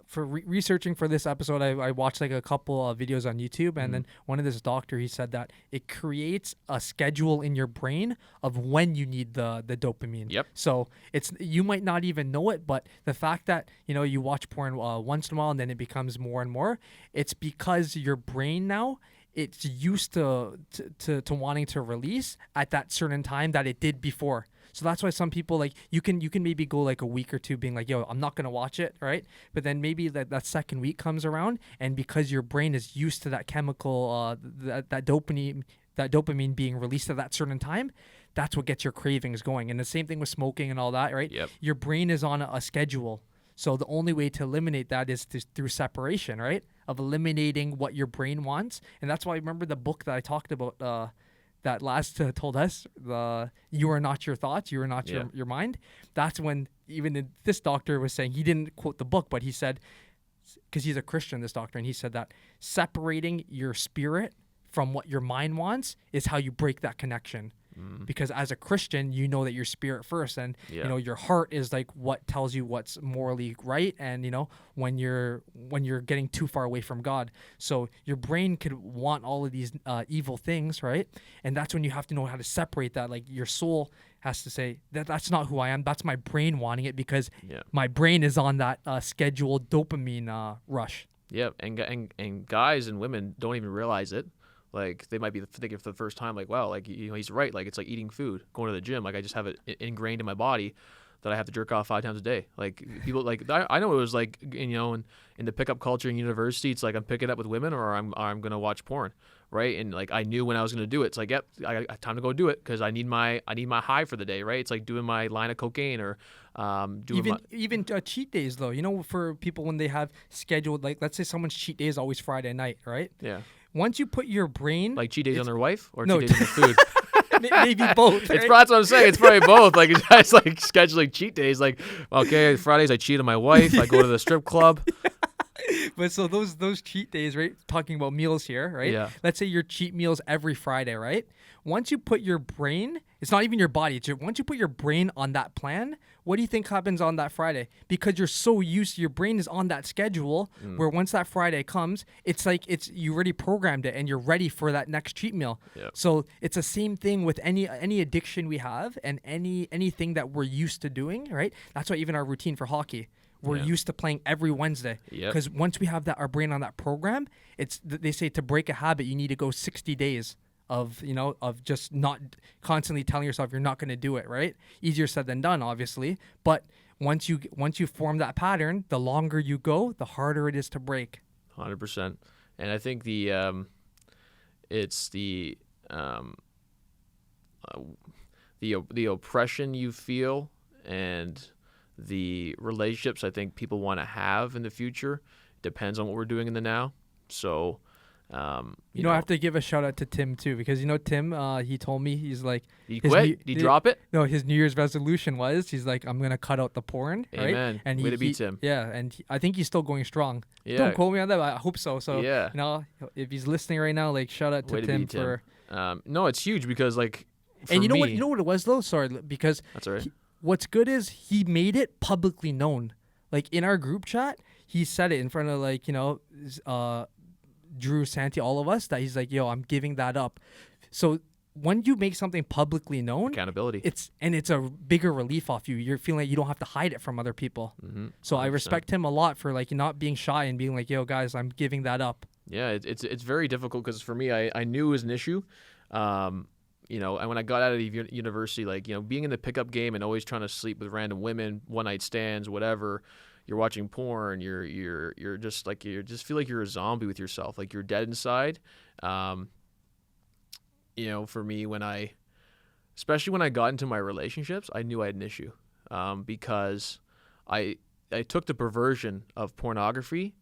for researching for this episode, I watched like a couple of videos on YouTube, and then one of this doctor, he said that it creates a schedule in your brain of when you need the dopamine. Yep. So you might not even know it, but the fact that you watch porn once in a while and then it becomes more and more, it's because your brain now, it's used to wanting to release at that certain time that it did before. So that's why some people, like, you can maybe go like a week or two being like, yo, I'm not going to watch it, right? But then maybe that second week comes around, and because your brain is used to that chemical, that dopamine being released at that certain time, that's what gets your cravings going. And the same thing with smoking and all that, right? Yep. Your brain is on a schedule. So the only way to eliminate that is through separation, right? Of eliminating what your brain wants. And that's why I remember the book that I talked about, that last told us, you are not your thoughts, you are not your mind. That's when this doctor was saying, he didn't quote the book, but he said, because he's a Christian, this doctor, and he said that separating your spirit from what your mind wants is how you break that connection. Because as a Christian, you know that your spirit first, and your heart is like what tells you what's morally right, and when you're getting too far away from God. So your brain could want all of these evil things, right? And that's when you have to know how to separate that. Like, your soul has to say that's not who I am. That's my brain wanting it, because my brain is on that scheduled dopamine rush. Yeah, and guys and women don't even realize it. Like, they might be thinking for the first time, like, wow, like, he's right. Like, it's like eating food, going to the gym. Like, I just have it ingrained in my body that I have to jerk off 5 times a day. Like, people, like, I know it was like, in the pickup culture in university, it's like I'm picking up with women or I'm going to watch porn, right? And like, I knew when I was going to do it. It's like, yep, I got time to go do it because I need my high for the day, right? It's like doing my line of cocaine or even cheat days, though. For people when they have scheduled, like, let's say someone's cheat day is always Friday night, right? Yeah. Once you put your brain... Like cheat days on their wife or cheat days on the food? Maybe both. Right? That's what I'm saying. It's probably both. Like, it's guys like scheduling cheat days. Like, okay, Fridays I cheat on my wife. I go to the strip club. But so those cheat days, right? Talking about meals here, right? Yeah. Let's say your cheat meals every Friday, right? Once you put your brain, it's not even your body. Once you put your brain on that plan, what do you think happens on that Friday? Because you're so used, your brain is on that schedule where once that Friday comes, it's like you already programmed it and you're ready for that next cheat meal. Yep. So it's the same thing with any addiction we have and anything that we're used to doing, right? That's why even our routine for hockey, we're used to playing every Wednesday. Because once we have our brain on that program, they say to break a habit, you need to go 60 days of just not constantly telling yourself you're not going to do it, right? Easier said than done, obviously. But once you form that pattern, the longer you go, the harder it is to break. 100%. And I think it's the oppression you feel and the relationships I think people want to have in the future depends on what we're doing in the now. So, I have to give a shout out to Tim too, because Tim, he told me, he's like, he quit. Did he drop it? No, his New Year's resolution he's like, I'm gonna cut out the porn. Amen. Right? And way to be Tim. Yeah, and I think he's still going strong. Yeah. Don't quote me on that, but I hope so. So yeah. If he's listening right now, like, shout out to Tim for. No, it's huge because like. And you know what it was though? Sorry, because that's all right. What's good is he made it publicly known. Like, in our group chat, he said it in front of Drew, Santi, all of us, that he's like, yo, I'm giving that up. So when you make something publicly known, accountability, it's a bigger relief off you. You're feeling like you don't have to hide it from other people. Mm-hmm. So 100%. I respect him a lot for like not being shy and being like, yo, guys, I'm giving that up. Yeah, it's very difficult because for me, I knew it was an issue. And when I got out of university, like, being in the pickup game and always trying to sleep with random women, one night stands, whatever, you're watching porn, you're just like, you just feel like you're a zombie with yourself, like you're dead inside. For me, especially when I got into my relationships, I knew I had an issue, because I took the perversion of pornography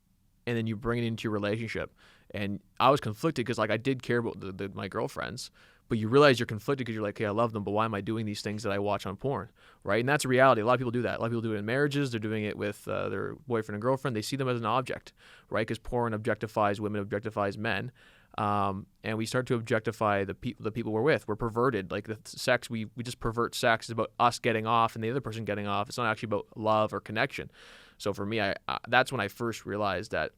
and then you bring it into your relationship. And I was conflicted because like I did care about my girlfriends, but you realize you're conflicted because you're like, hey, I love them, but why am I doing these things that I watch on porn, right? And that's a reality. A lot of people do that. A lot of people do it in marriages. They're doing it with their boyfriend and girlfriend. They see them as an object, right? Because porn objectifies women, objectifies men. And we start to objectify the people we're with. We're perverted. Like the sex, we just pervert sex. It's about us getting off and the other person getting off. It's not actually about love or connection. So for me, that's when I first realized that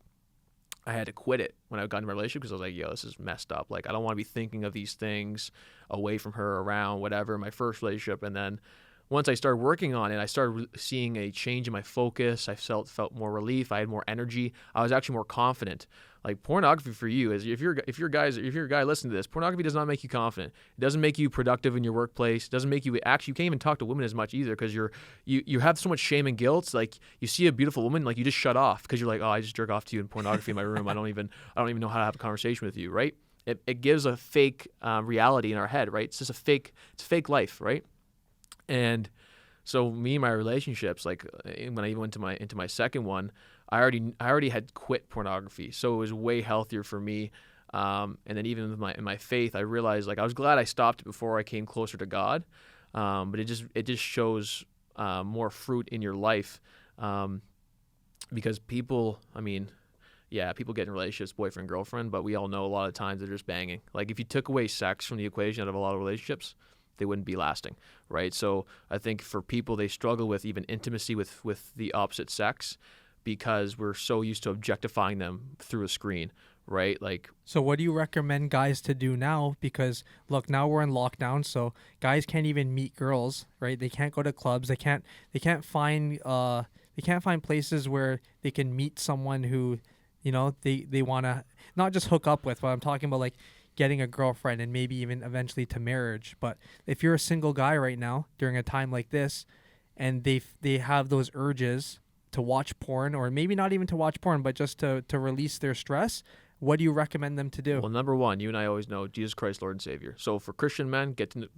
I had to quit it when I got in a relationship, because I was like, yo, this is messed up. Like, I don't want to be thinking of these things away from her, around, whatever, my first relationship. And then once I started working on it, I started seeing a change in my focus. I felt more relief. I had more energy. I was actually more confident. Like, pornography for you is, if you're a guy listening to this, pornography does not make you confident. It doesn't make you productive in your workplace. It doesn't make you, actually, you can't even talk to women as much either, because you have so much shame and guilt. It's like, you see a beautiful woman, like, you just shut off because you're like, oh, I just jerk off to you in pornography in my room. I don't even know how to have a conversation with you, right? It gives a fake reality in our head, right? It's just it's a fake life, right? And so me and my relationships, like when I even went into my second one, I already had quit pornography, so it was way healthier for me. And then even in my faith, I realized, like, I was glad I stopped it before I came closer to God. But it just shows more fruit in your life, because people, people get in relationships, boyfriend, girlfriend, but we all know a lot of times they're just banging. Like, if you took away sex from the equation out of a lot of relationships, they wouldn't be lasting, right? So I think for people, they struggle with even intimacy with the opposite sex, because we're so used to objectifying them through a screen, right? Like, so what do you recommend guys to do now? Because look, now we're in lockdown, so guys can't even meet girls, right? They can't go to clubs. They can't find places where they can meet someone who, they want to not just hook up with, but I'm talking about like getting a girlfriend and maybe even eventually to marriage. But if you're a single guy right now during a time like this, and they have those urges to watch porn, or maybe not even to watch porn, but just to release their stress, what do you recommend them to do? Well, number one, you and I always know Jesus Christ, Lord and Savior. So for Christian men, get to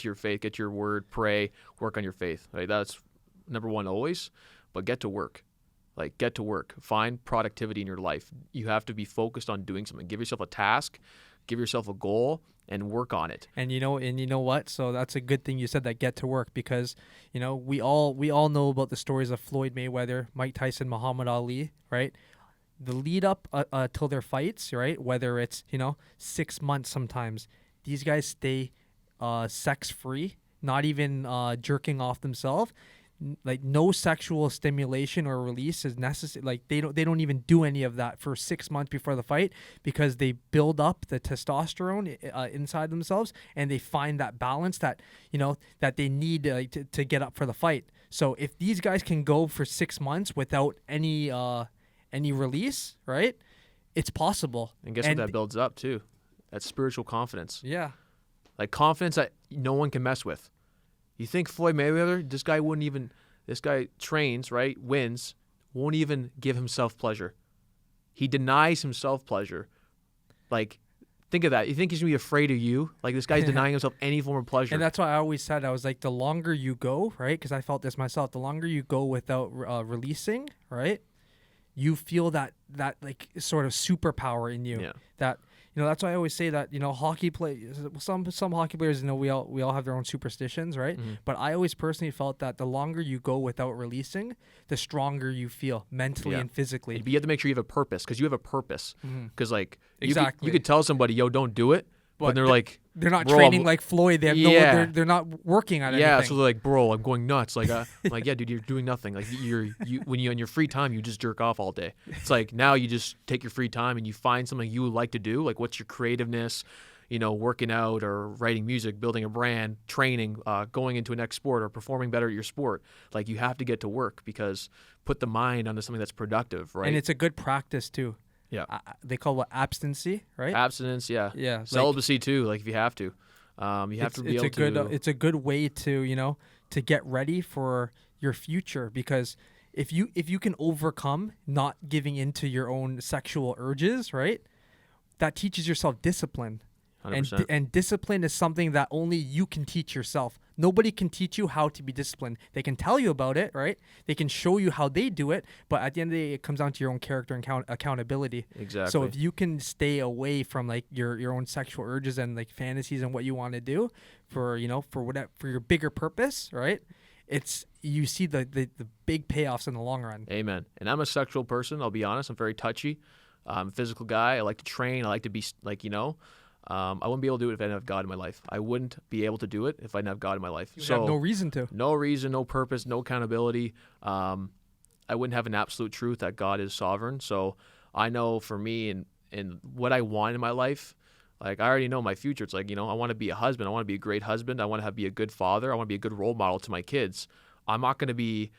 your faith, get your word, pray, work on your faith. Right? That's number one always. But get to work. Like, get to work. Find productivity in your life. You have to be focused on doing something. Give yourself a task, give yourself a goal, and work on it. And you know what? So that's a good thing you said that, get to work, because we all know about the stories of Floyd Mayweather, Mike Tyson, Muhammad Ali, right? The lead up till their fights, right? Whether it's 6 months, sometimes these guys stay sex free, not even jerking off themselves. Like, no sexual stimulation or release is necessary. Like, they don't even do any of that for 6 months before the fight, because they build up the testosterone inside themselves, and they find that balance that that they need to get up for the fight. So if these guys can go for 6 months without any release, right, it's possible. And guess what that builds up too? That's spiritual confidence. Yeah, like confidence that no one can mess with. You think Floyd Mayweather, this guy trains, right, wins, won't even give himself pleasure. He denies himself pleasure. Like, think of that. You think he's going to be afraid of you? Like, this guy's denying himself any form of pleasure. And that's why I always said, I was like, the longer you go, right, because I felt this myself, the longer you go without releasing, right, you feel that like sort of superpower in you. Yeah. That that's why I always say that hockey some hockey players, we all have their own superstitions, right? Mm-hmm. But I always personally felt that the longer you go without releasing, the stronger you feel mentally and physically. But you have to make sure you have a purpose, because you have a purpose. Because like exactly, you could tell somebody, yo, don't do it, but they're like, they're not bro, training like Floyd. They have they're not working on anything. Yeah, so they're like, bro, I'm going nuts. Like, I'm like, yeah, dude, you're doing nothing. Like, when you in your free time, you just jerk off all day. It's like, now you just take your free time and you find something you would like to do. Like, what's your creativeness? Working out or writing music, building a brand, training, going into a next sport, or performing better at your sport. Like, you have to get to work, because put the mind onto something that's productive, right? And it's a good practice too. Yeah. They call it abstinency, right? Abstinence, yeah. Yeah. Celibacy too, like, if you have to. You have to be able to. It's a good way to, to get ready for your future, because if you can overcome not giving into your own sexual urges, right, that teaches yourself discipline. 100%. And discipline is something that only you can teach yourself. Nobody can teach you how to be disciplined. They can tell you about it, right? They can show you how they do it, but at the end of the day, it comes down to your own character and accountability. Exactly. So if you can stay away from like your own sexual urges and like fantasies and what you want to do for your bigger purpose, right? You see the big payoffs in the long run. Amen. And I'm a sexual person. I'll be honest. I'm very touchy. I'm a physical guy. I like to train. I like to be like, I wouldn't be able to do it if I didn't have God in my life. I wouldn't be able to do it if I didn't have God in my life. You have no reason to. No reason, no purpose, no accountability. I wouldn't have an absolute truth that God is sovereign. So I know for me and what I want in my life, like I already know my future. It's like, I want to be a husband. I want to be a great husband. I want to be a good father. I want to be a good role model to my kids. I'm not going to be,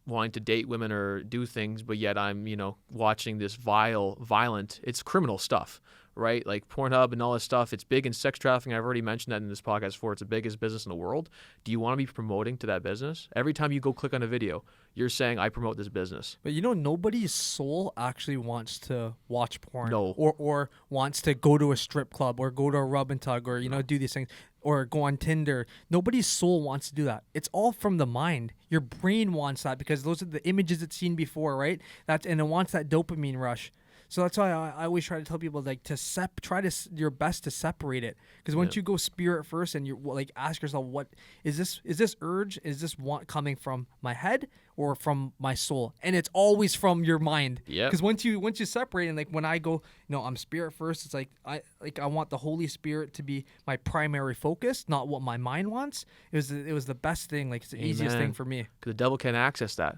wanting to date women or do things, but yet I'm, watching this violent, it's criminal stuff, right? Like Pornhub and all this stuff. It's big in sex trafficking. I've already mentioned that in this podcast before. It's the biggest business in the world. Do you want to be promoting to that business? Every time you go click on a video, you're saying, I promote this business. But nobody's soul actually wants to watch porn. No. Or wants to go to a strip club or go to a rub and tug or, do these things or go on Tinder. Nobody's soul wants to do that. It's all from the mind. Your brain wants that because those are the images it's seen before, right? And it wants that dopamine rush. So that's why I always try to tell people like to try your best to separate it, because once you go spirit first and you like ask yourself, what is this urge? Is this want coming from my head or from my soul? And it's always from your mind. Yeah. Because once you separate, and like when I go, I'm spirit first. It's like I want the Holy Spirit to be my primary focus, not what my mind wants. It was the best thing. Like it's the easiest thing for me. Because the devil can't access that.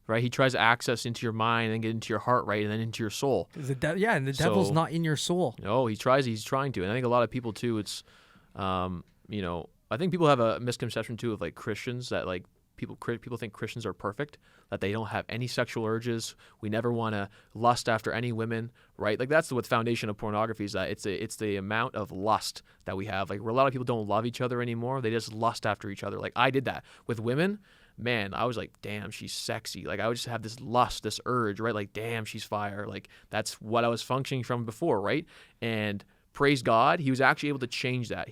Right, he tries to access into your mind and get into your heart, right, and then into your soul. And the devil's not in your soul. No, he's trying to, and I think a lot of people too. It's, I think people have a misconception too of like Christians, that like people think Christians are perfect, that they don't have any sexual urges. We never want to lust after any women, right? Like that's what the foundation of pornography is, that it's the amount of lust that we have. Like where a lot of people don't love each other anymore, they just lust after each other. Like I did that with women. Man, I was like, damn, she's sexy. Like I would just have this lust, this urge, right? Like, damn, she's fire. Like that's what I was functioning from before, right? And praise God, he was actually able to change that.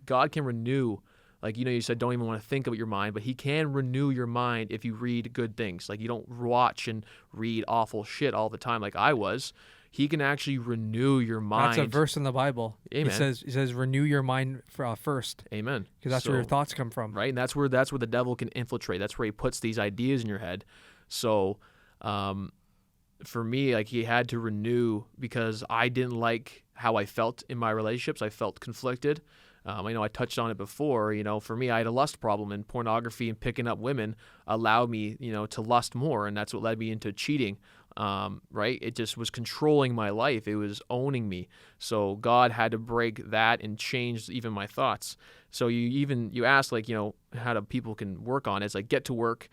God can renew, like, you said, don't even want to think of your mind, but he can renew your mind if you read good things. Like you don't watch and read awful shit all the time like I was. He can actually renew your mind. That's a verse in the Bible. Amen. He says renew your mind first. Amen. Because that's where your thoughts come from. Right, and that's where the devil can infiltrate. That's where he puts these ideas in your head. So for me, like he had to renew, because I didn't like how I felt in my relationships. I felt conflicted. I touched on it before. For me, I had a lust problem, and pornography and picking up women allowed me, to lust more, and that's what led me into cheating. Right? It just was controlling my life. It was owning me. So God had to break that and change even my thoughts. So you ask like, how do people can work on it? It's like, get to work,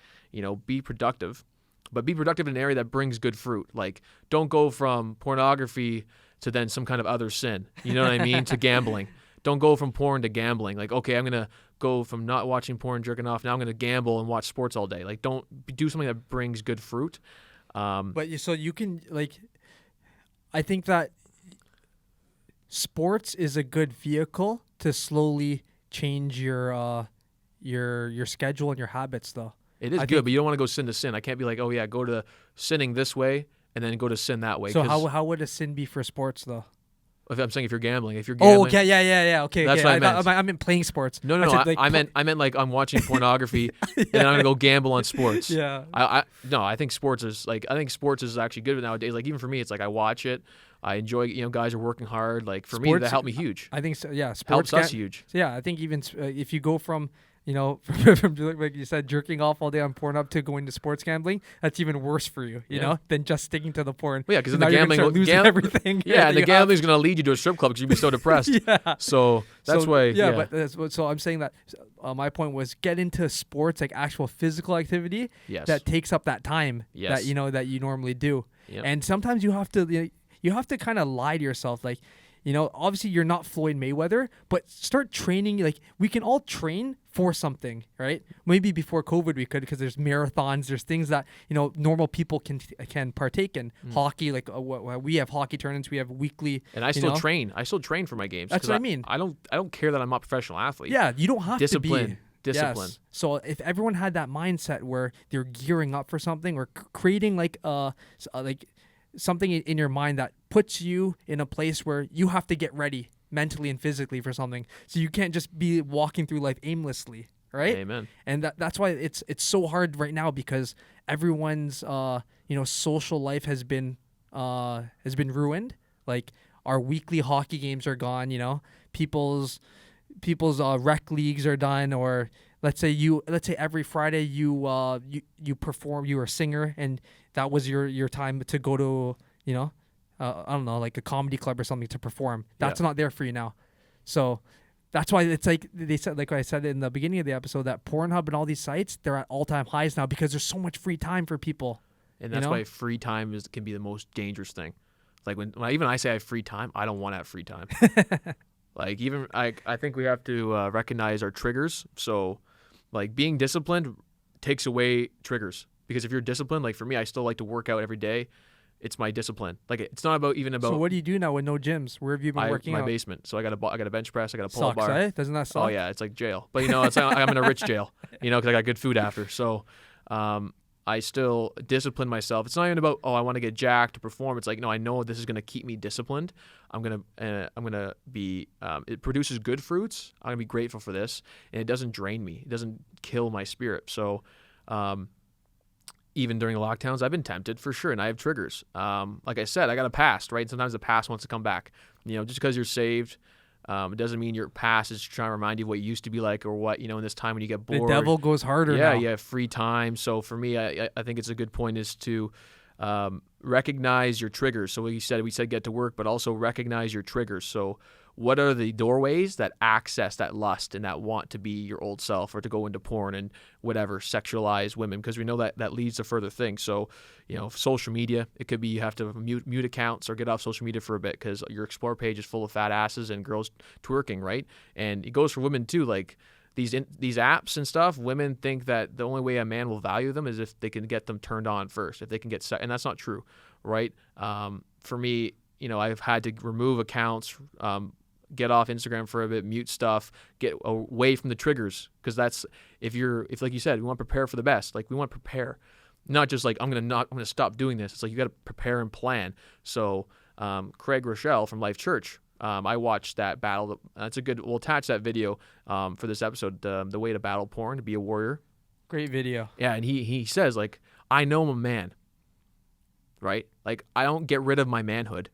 be productive, but be productive in an area that brings good fruit. Like don't go from pornography to then some kind of other sin, you know what I mean? To gambling. Don't go from porn to gambling. Like, okay, I'm going to go from not watching porn, jerking off. Now I'm going to gamble and watch sports all day. Like don't do something that brings good fruit. So you can like, I think that sports is a good vehicle to slowly change your schedule and your habits, though. It is good, but you don't want to go sin to sin. I can't be like, oh yeah, go to sinning this way and then go to sin that way. So how would a sin be for sports, though? I'm saying if you're gambling. Oh, okay, yeah. Okay, that's what I meant. I meant playing sports. No. I meant like I'm watching pornography and I'm gonna go gamble on sports. Yeah. I think sports is actually good nowadays. Like even for me, it's like I watch it. I enjoy. Guys are working hard. Like for me, that helped me huge. I think so. Yeah, sports helps us huge. So yeah, I think even if you go from from like you said, jerking off all day on Pornhub to going to sports gambling, that's even worse for you, than just sticking to the porn. Well, yeah, because the gambling will losing everything. Yeah, and the gambling's going to lead you to a strip club because you'll be so depressed. Yeah. So that's why. Yeah, but so I'm saying that my point was get into sports, like actual physical activity that takes up that time that you normally do. Yep. And sometimes you have to kind of lie to yourself, like obviously you're not Floyd Mayweather, but start training. Like, we can all train for something, right? Maybe before COVID we could, because there's marathons, there's things that normal people can partake in. Hockey, like we have hockey tournaments, we have weekly. And I still train. I still train for my games. That's what I mean. I don't care that I'm not a professional athlete. Yeah, you don't have to be. Discipline. Yes. So if everyone had that mindset where they're gearing up for something, or creating like something in your mind that puts you in a place where you have to get ready mentally and physically for something, so you can't just be walking through life aimlessly, right? Amen. And that's why it's so hard right now, because everyone's social life has been ruined. Like, our weekly hockey games are gone. People's rec leagues are done, or let's say every Friday you perform, you were a singer, and that was your time to go to I don't know, like a comedy club or something to perform. That's not there for you now. So that's why it's like they said, like I said in the beginning of the episode, that Pornhub and all these sites, they're at all-time highs now because there's so much free time for people. And that's why free time can be the most dangerous thing. Like when I say I have free time, I don't want to have free time. Like, even I think we have to recognize our triggers. So, like, being disciplined takes away triggers, because if you're disciplined, like for me, I still like to work out every day. It's my discipline. Like, it's not about. So what do you do now with no gyms? Where have you been working out? My basement. So I got a bench press. I got a pull-up bar. Eh? Doesn't that suck? Oh yeah, it's like jail. But it's like I'm in a rich jail. Because I got good food after. So, I still discipline myself. It's not even about, I want to get jacked to perform. It's like, no, I know this is going to keep me disciplined. I'm gonna be. It produces good fruits. I'm gonna be grateful for this, and it doesn't drain me. It doesn't kill my spirit. So, even during the lockdowns, I've been tempted for sure, and I have triggers. Like I said, I got a past, right? Sometimes the past wants to come back. Just because you're saved, it doesn't mean your past is trying to remind you of what you used to be like, or what, in this time when you get bored. The devil goes harder now. Yeah, you have free time. So for me, I think it's a good point is to recognize your triggers. So we said get to work, but also recognize your triggers. So what are the doorways that access that lust and that want to be your old self, or to go into porn and whatever, sexualize women? Because we know that leads to further things. So, social media, it could be you have to mute accounts or get off social media for a bit, because your explore page is full of fat asses and girls twerking, right? And it goes for women too. Like these apps and stuff, women think that the only way a man will value them is if they can get them turned on first, if they can get and that's not true, right? For me, I've had to remove accounts, get off Instagram for a bit, mute stuff, get away from the triggers, because that's if like you said, we want to prepare for the best. Like, we want to prepare, not just like I'm gonna stop doing this. It's like you got to prepare and plan. So Craig Rochelle from Life Church, I watched that battle. We'll attach that video for this episode, the way to battle porn, to be a warrior. Great video. Yeah, and he says, like, I know I'm a man, right? Like, I don't get rid of my manhood.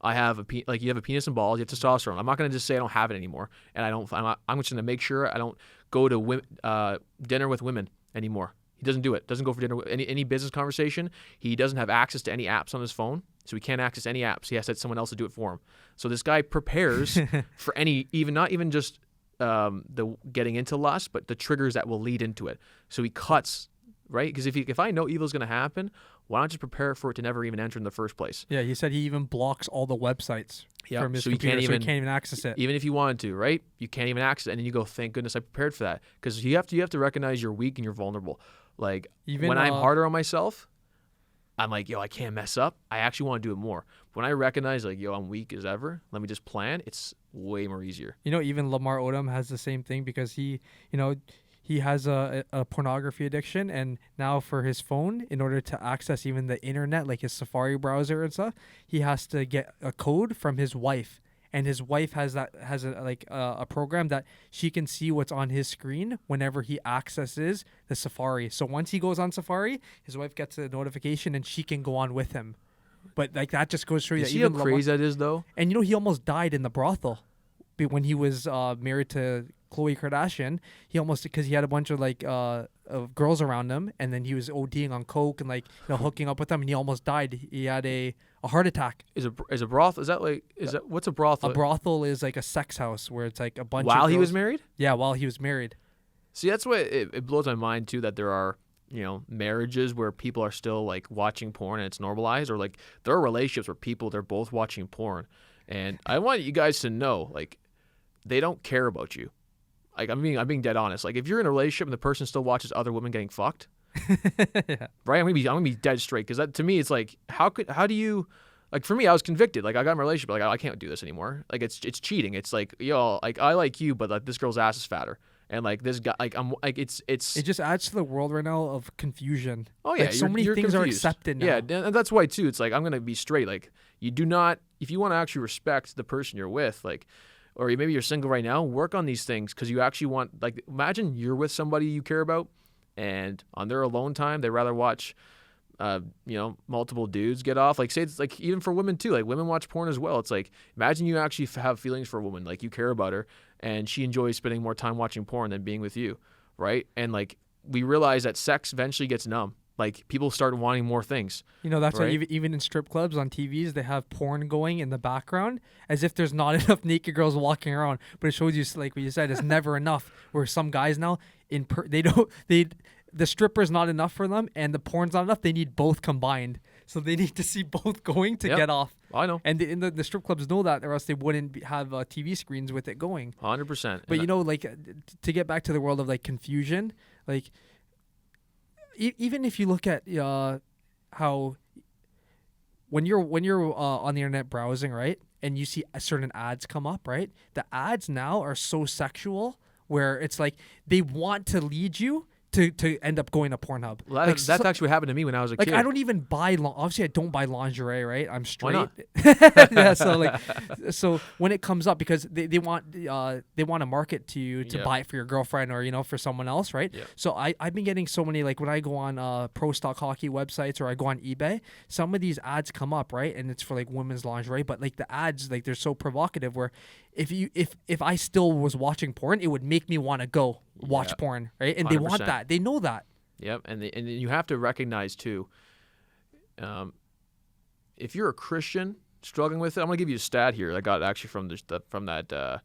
I have you have a penis and balls, you have testosterone. I'm not going to just say I don't have it anymore, and I'm just going to make sure I don't go to dinner with women anymore. He doesn't do it. Doesn't go for dinner with any business conversation. He doesn't have access to any apps on his phone, so he can't access any apps. He has to have someone else to do it for him. So this guy prepares for not even just the getting into lust, but the triggers that will lead into it. So he cuts, right? Because if I know evil is going to happen, why not just prepare for it to never even enter in the first place? Yeah, he said he even blocks all the websites from his computer, so he can't even access it. Even if you wanted to, right? You can't even access it, and then you go, thank goodness I prepared for that. Because you have to recognize you're weak and you're vulnerable. Like, when I'm harder on myself, I'm like, I can't mess up. I actually want to do it more. But when I recognize, like, I'm weak as ever, let me just plan, it's way more easier. Even Lamar Odom has the same thing, because he has a pornography addiction, and now for his phone, in order to access even the internet, like his Safari browser and stuff, he has to get a code from his wife, and his wife has a program that she can see what's on his screen whenever he accesses the Safari. So once he goes on Safari, his wife gets a notification, and she can go on with him. But like, that just goes to show you that even how crazy that is, though. And he almost died in the brothel when he was married to Khloe Kardashian. He almost, because he had a bunch of of girls around him, and then he was ODing on coke and hooking up with them, and he almost died. He had a heart attack. Is a brothel? Is that what's a brothel? A brothel is like a sex house where it's like a bunch. While of girls. He was married? Yeah, while he was married. See, that's what it blows my mind too, that there are marriages where people are still like watching porn and it's normalized, or like there are relationships where they're both watching porn. And I want you guys to know, like, they don't care about you. Like, I'm being dead honest. Like, if you're in a relationship and the person still watches other women getting fucked, Yeah. right? I'm gonna be dead straight, because to me it's like, how do you, like, for me, I was convicted. Like, I got in a relationship, like, I can't do this anymore. Like, it's cheating. It's like, yo, like, I like you, but like this girl's ass is fatter, and like this guy, like, I'm like, it's It just adds to the world right now of confusion. oh yeah, Like, so many you're things are confused. accepted now. Yeah, and that's why too. It's like, I'm gonna be straight. Like, you do not, if you want to actually respect the person you're with, like, or maybe you're single right now, work on these things, because you actually want, like, imagine you're with somebody you care about, and on their alone time, they rather watch, multiple dudes get off. Like, say it's like, even for women too. Like, women watch porn as well. It's like, imagine you actually have feelings for a woman, like, you care about her, and she enjoys spending more time watching porn than being with you, right? And like, we realize that sex eventually gets numb. Like, people start wanting more things. You know, that's why Right. even in strip clubs on TVs, they have porn going in the background as if there's not enough naked girls walking around. But it shows you, like what you said, it's never enough. Where some guys now, the stripper's not enough for them and the porn's not enough. They need both combined. So they need to see both going to Yep. get off. I know, And the strip clubs know that, or else they wouldn't have TV screens with it going. 100%. But you know, like to get back to the world of like confusion, like even if you look at how when you're on the internet browsing, right, and you see certain ads come up, right, the ads now are so sexual where it's like they want to lead you to end up going to Pornhub. Well, Like, that's actually what happened to me when I was a like, kid. I don't even buy obviously I don't buy lingerie, right? I'm straight. not? Yeah, so when it comes up, because they want to market to you to Yeah. buy it for your girlfriend or for someone else, right? Yeah. So I've been getting so many, like when I go on pro stock hockey websites or I go on eBay, some of these ads come up, right? And it's for like women's lingerie, but like the ads, like they're so provocative where if I still was watching porn, it would make me want to go watch Yeah. porn, right? And they want 100%. that. They know that. Yep, and you have to recognize too, if you're a Christian struggling with it, I'm gonna give you a stat here. I got actually from that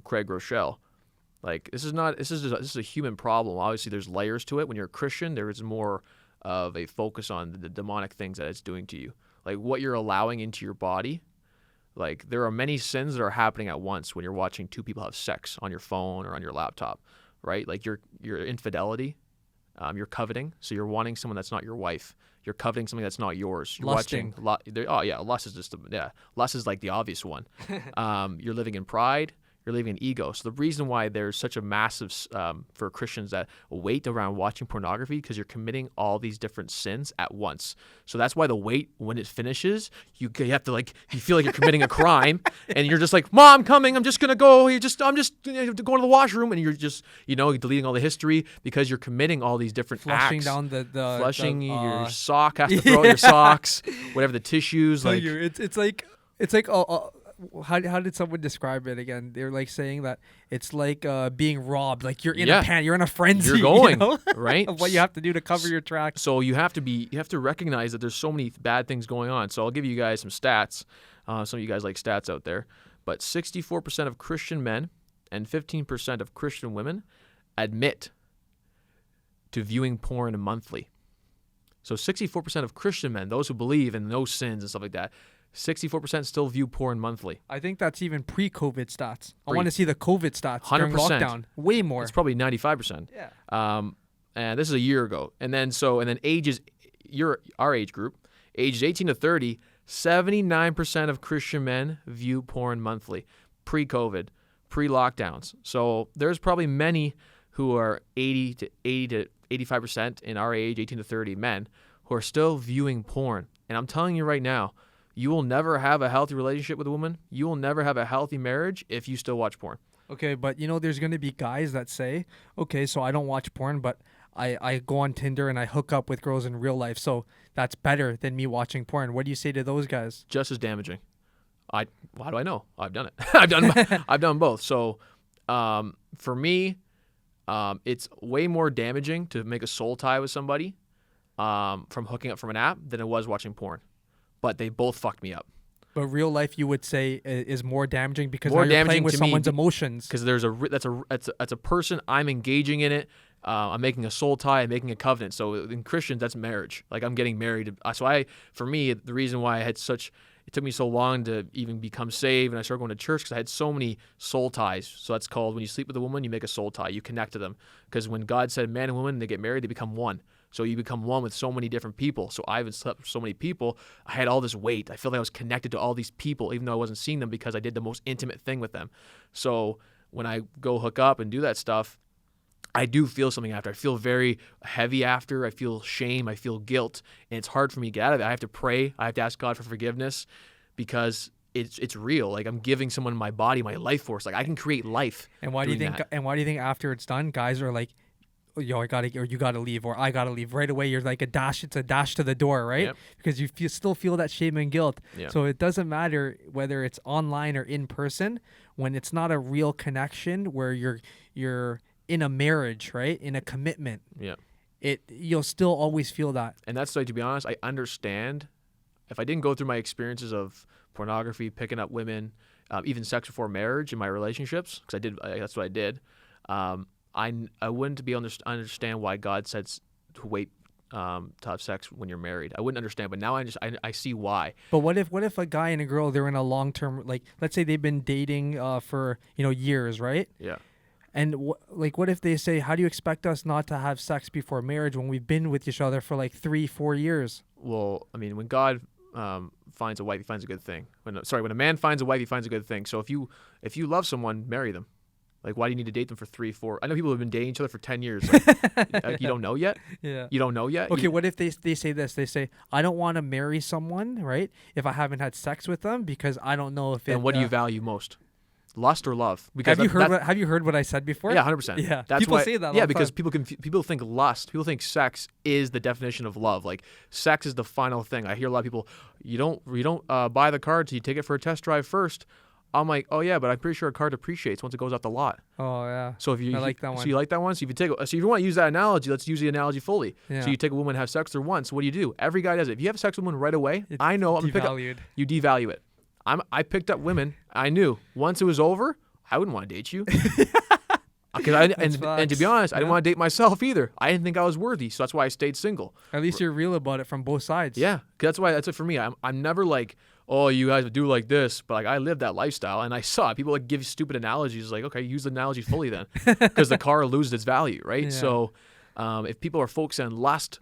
Craig Rochelle. Like, this is a human problem. Obviously, there's layers to it. When you're a Christian, there is more of a focus on the demonic things that it's doing to you, like what you're allowing into your body. Like, there are many sins that are happening at once when you're watching two people have sex on your phone or on your laptop, right? Like, your infidelity, you're coveting, so you're wanting someone that's not your wife. You're coveting something that's not yours. You're Lusting. Lust is lust is like the obvious one. You're living in pride. You're living in ego. So the reason why there's such a massive, for Christians, that weight around watching pornography, because you're committing all these different sins at once. So that's why the weight, when it finishes, you have to, like, you feel like you're committing a crime, and you're just like, Mom, I'm coming. I'm just gonna go. I'm just going to the washroom, and you're just deleting all the history because you're committing all these different Flushing acts. down the Flushing your uh, sock, has to throw out your socks, whatever the tissues, tell like. you, it's like how did someone describe it again? They're like saying that it's like being robbed. Like you're in you're in a frenzy. You're going, you know? right? Of what you have to do to cover your tracks. So you have to recognize that there's so many bad things going on. So I'll give you guys some stats. Some of you guys like stats out there, but 64% of Christian men and 15% of Christian women admit to viewing porn monthly. So 64% of Christian men, those who believe in no sins and stuff like that, 64% still view porn monthly. I think that's even pre-COVID stats. I Pre- want to see the COVID stats during 100%. lockdown. Way more. It's probably 95%. Yeah. And this is a year ago. And then ages, our age group, ages 18 to 30, 79% of Christian men view porn monthly, pre-COVID, pre-lockdowns. So there's probably many who are 80 to 85% in our age, 18 to 30 men, who are still viewing porn. And I'm telling you right now, you will never have a healthy relationship with a woman. You will never have a healthy marriage if you still watch porn. Okay, but there's going to be guys that say, okay, so I don't watch porn, but I go on Tinder and I hook up with girls in real life, so that's better than me watching porn. What do you say to those guys? Just as damaging. Why do I know? I've done it. I've done both. So for me, it's way more damaging to make a soul tie with somebody from hooking up from an app than it was watching porn. But they both fucked me up. But real life, you would say, is more damaging because More now you're playing damaging with to me someone's emotions. Because that's a person. I'm engaging in it. I'm making a soul tie. I'm making a covenant. So in Christians, that's marriage. Like, I'm getting married. So for me, the reason why I had such it took me so long to even become saved, and I started going to church because I had so many soul ties. So that's called, when you sleep with a woman, you make a soul tie. You connect to them. Because when God said man and woman, they get married, they become one. So you become one with so many different people. So I even slept with so many people. I had all this weight. I feel like I was connected to all these people, even though I wasn't seeing them because I did the most intimate thing with them. So when I go hook up and do that stuff, I do feel something after. I feel very heavy after. I feel shame. I feel guilt. And it's hard for me to get out of it. I have to pray. I have to ask God for forgiveness because it's real. Like, I'm giving someone my body, my life force. Like, I can create life. And why do you think? And why do you think after it's done, guys are like, yo, or you gotta leave, or I gotta leave right away? You're like it's a dash to the door, right? Yep. Because you still feel that shame and guilt. Yep. So it doesn't matter whether it's online or in person. When it's not a real connection, where you're in a marriage, right, in a commitment, you'll still always feel that. And that's, like, to be honest, I understand. If I didn't go through my experiences of pornography, picking up women, even sex before marriage in my relationships, because that's what I did. I wouldn't be able to understand why God said to wait to have sex when you're married. I wouldn't understand, but now I see why. But what if a guy and a girl, they're in a long-term, like, let's say they've been dating for years, right? Yeah. And what if they say, how do you expect us not to have sex before marriage when we've been with each other for like 3-4 years? Well, I mean, when God finds a wife, he finds a good thing. When a man finds a wife, he finds a good thing. So if you love someone, marry them. Like, why do you need to date them for 3-4? I know people have been dating each other for 10 years. Like, you don't know yet? Yeah. You don't know yet? Okay, what if they say this? They say, I don't want to marry someone, right, if I haven't had sex with them, because I don't know if Then what do you value most? Lust or love? Because have you heard what I said before? Yeah, 100%. Yeah, that's people why, say that. Yeah, because people think lust. People think sex is the definition of love. Like, sex is the final thing. I hear a lot of people, you don't buy the car till you take it for a test drive first. I'm like, oh yeah, but I'm pretty sure a car depreciates once it goes off the lot. Oh yeah. So I like that one. So you like that one? So if you want to use that analogy, let's use the analogy fully. Yeah. So you take a woman and have sex with her once. What do? Every guy does it. If you have sex with a woman right away, I know I'm devalued. You devalue it. I picked up women. I knew once it was over, I wouldn't want to date you. And to be honest, I didn't want to date myself either. I didn't think I was worthy, so that's why I stayed single. At least you're real about it from both sides. Yeah, that's it for me. I'm never like, oh, you guys do like this, but like, I lived that lifestyle, and I saw it. People like give stupid analogies, like, okay, use the analogy fully then, because the car loses its value, right? Yeah. So if people are focused on lust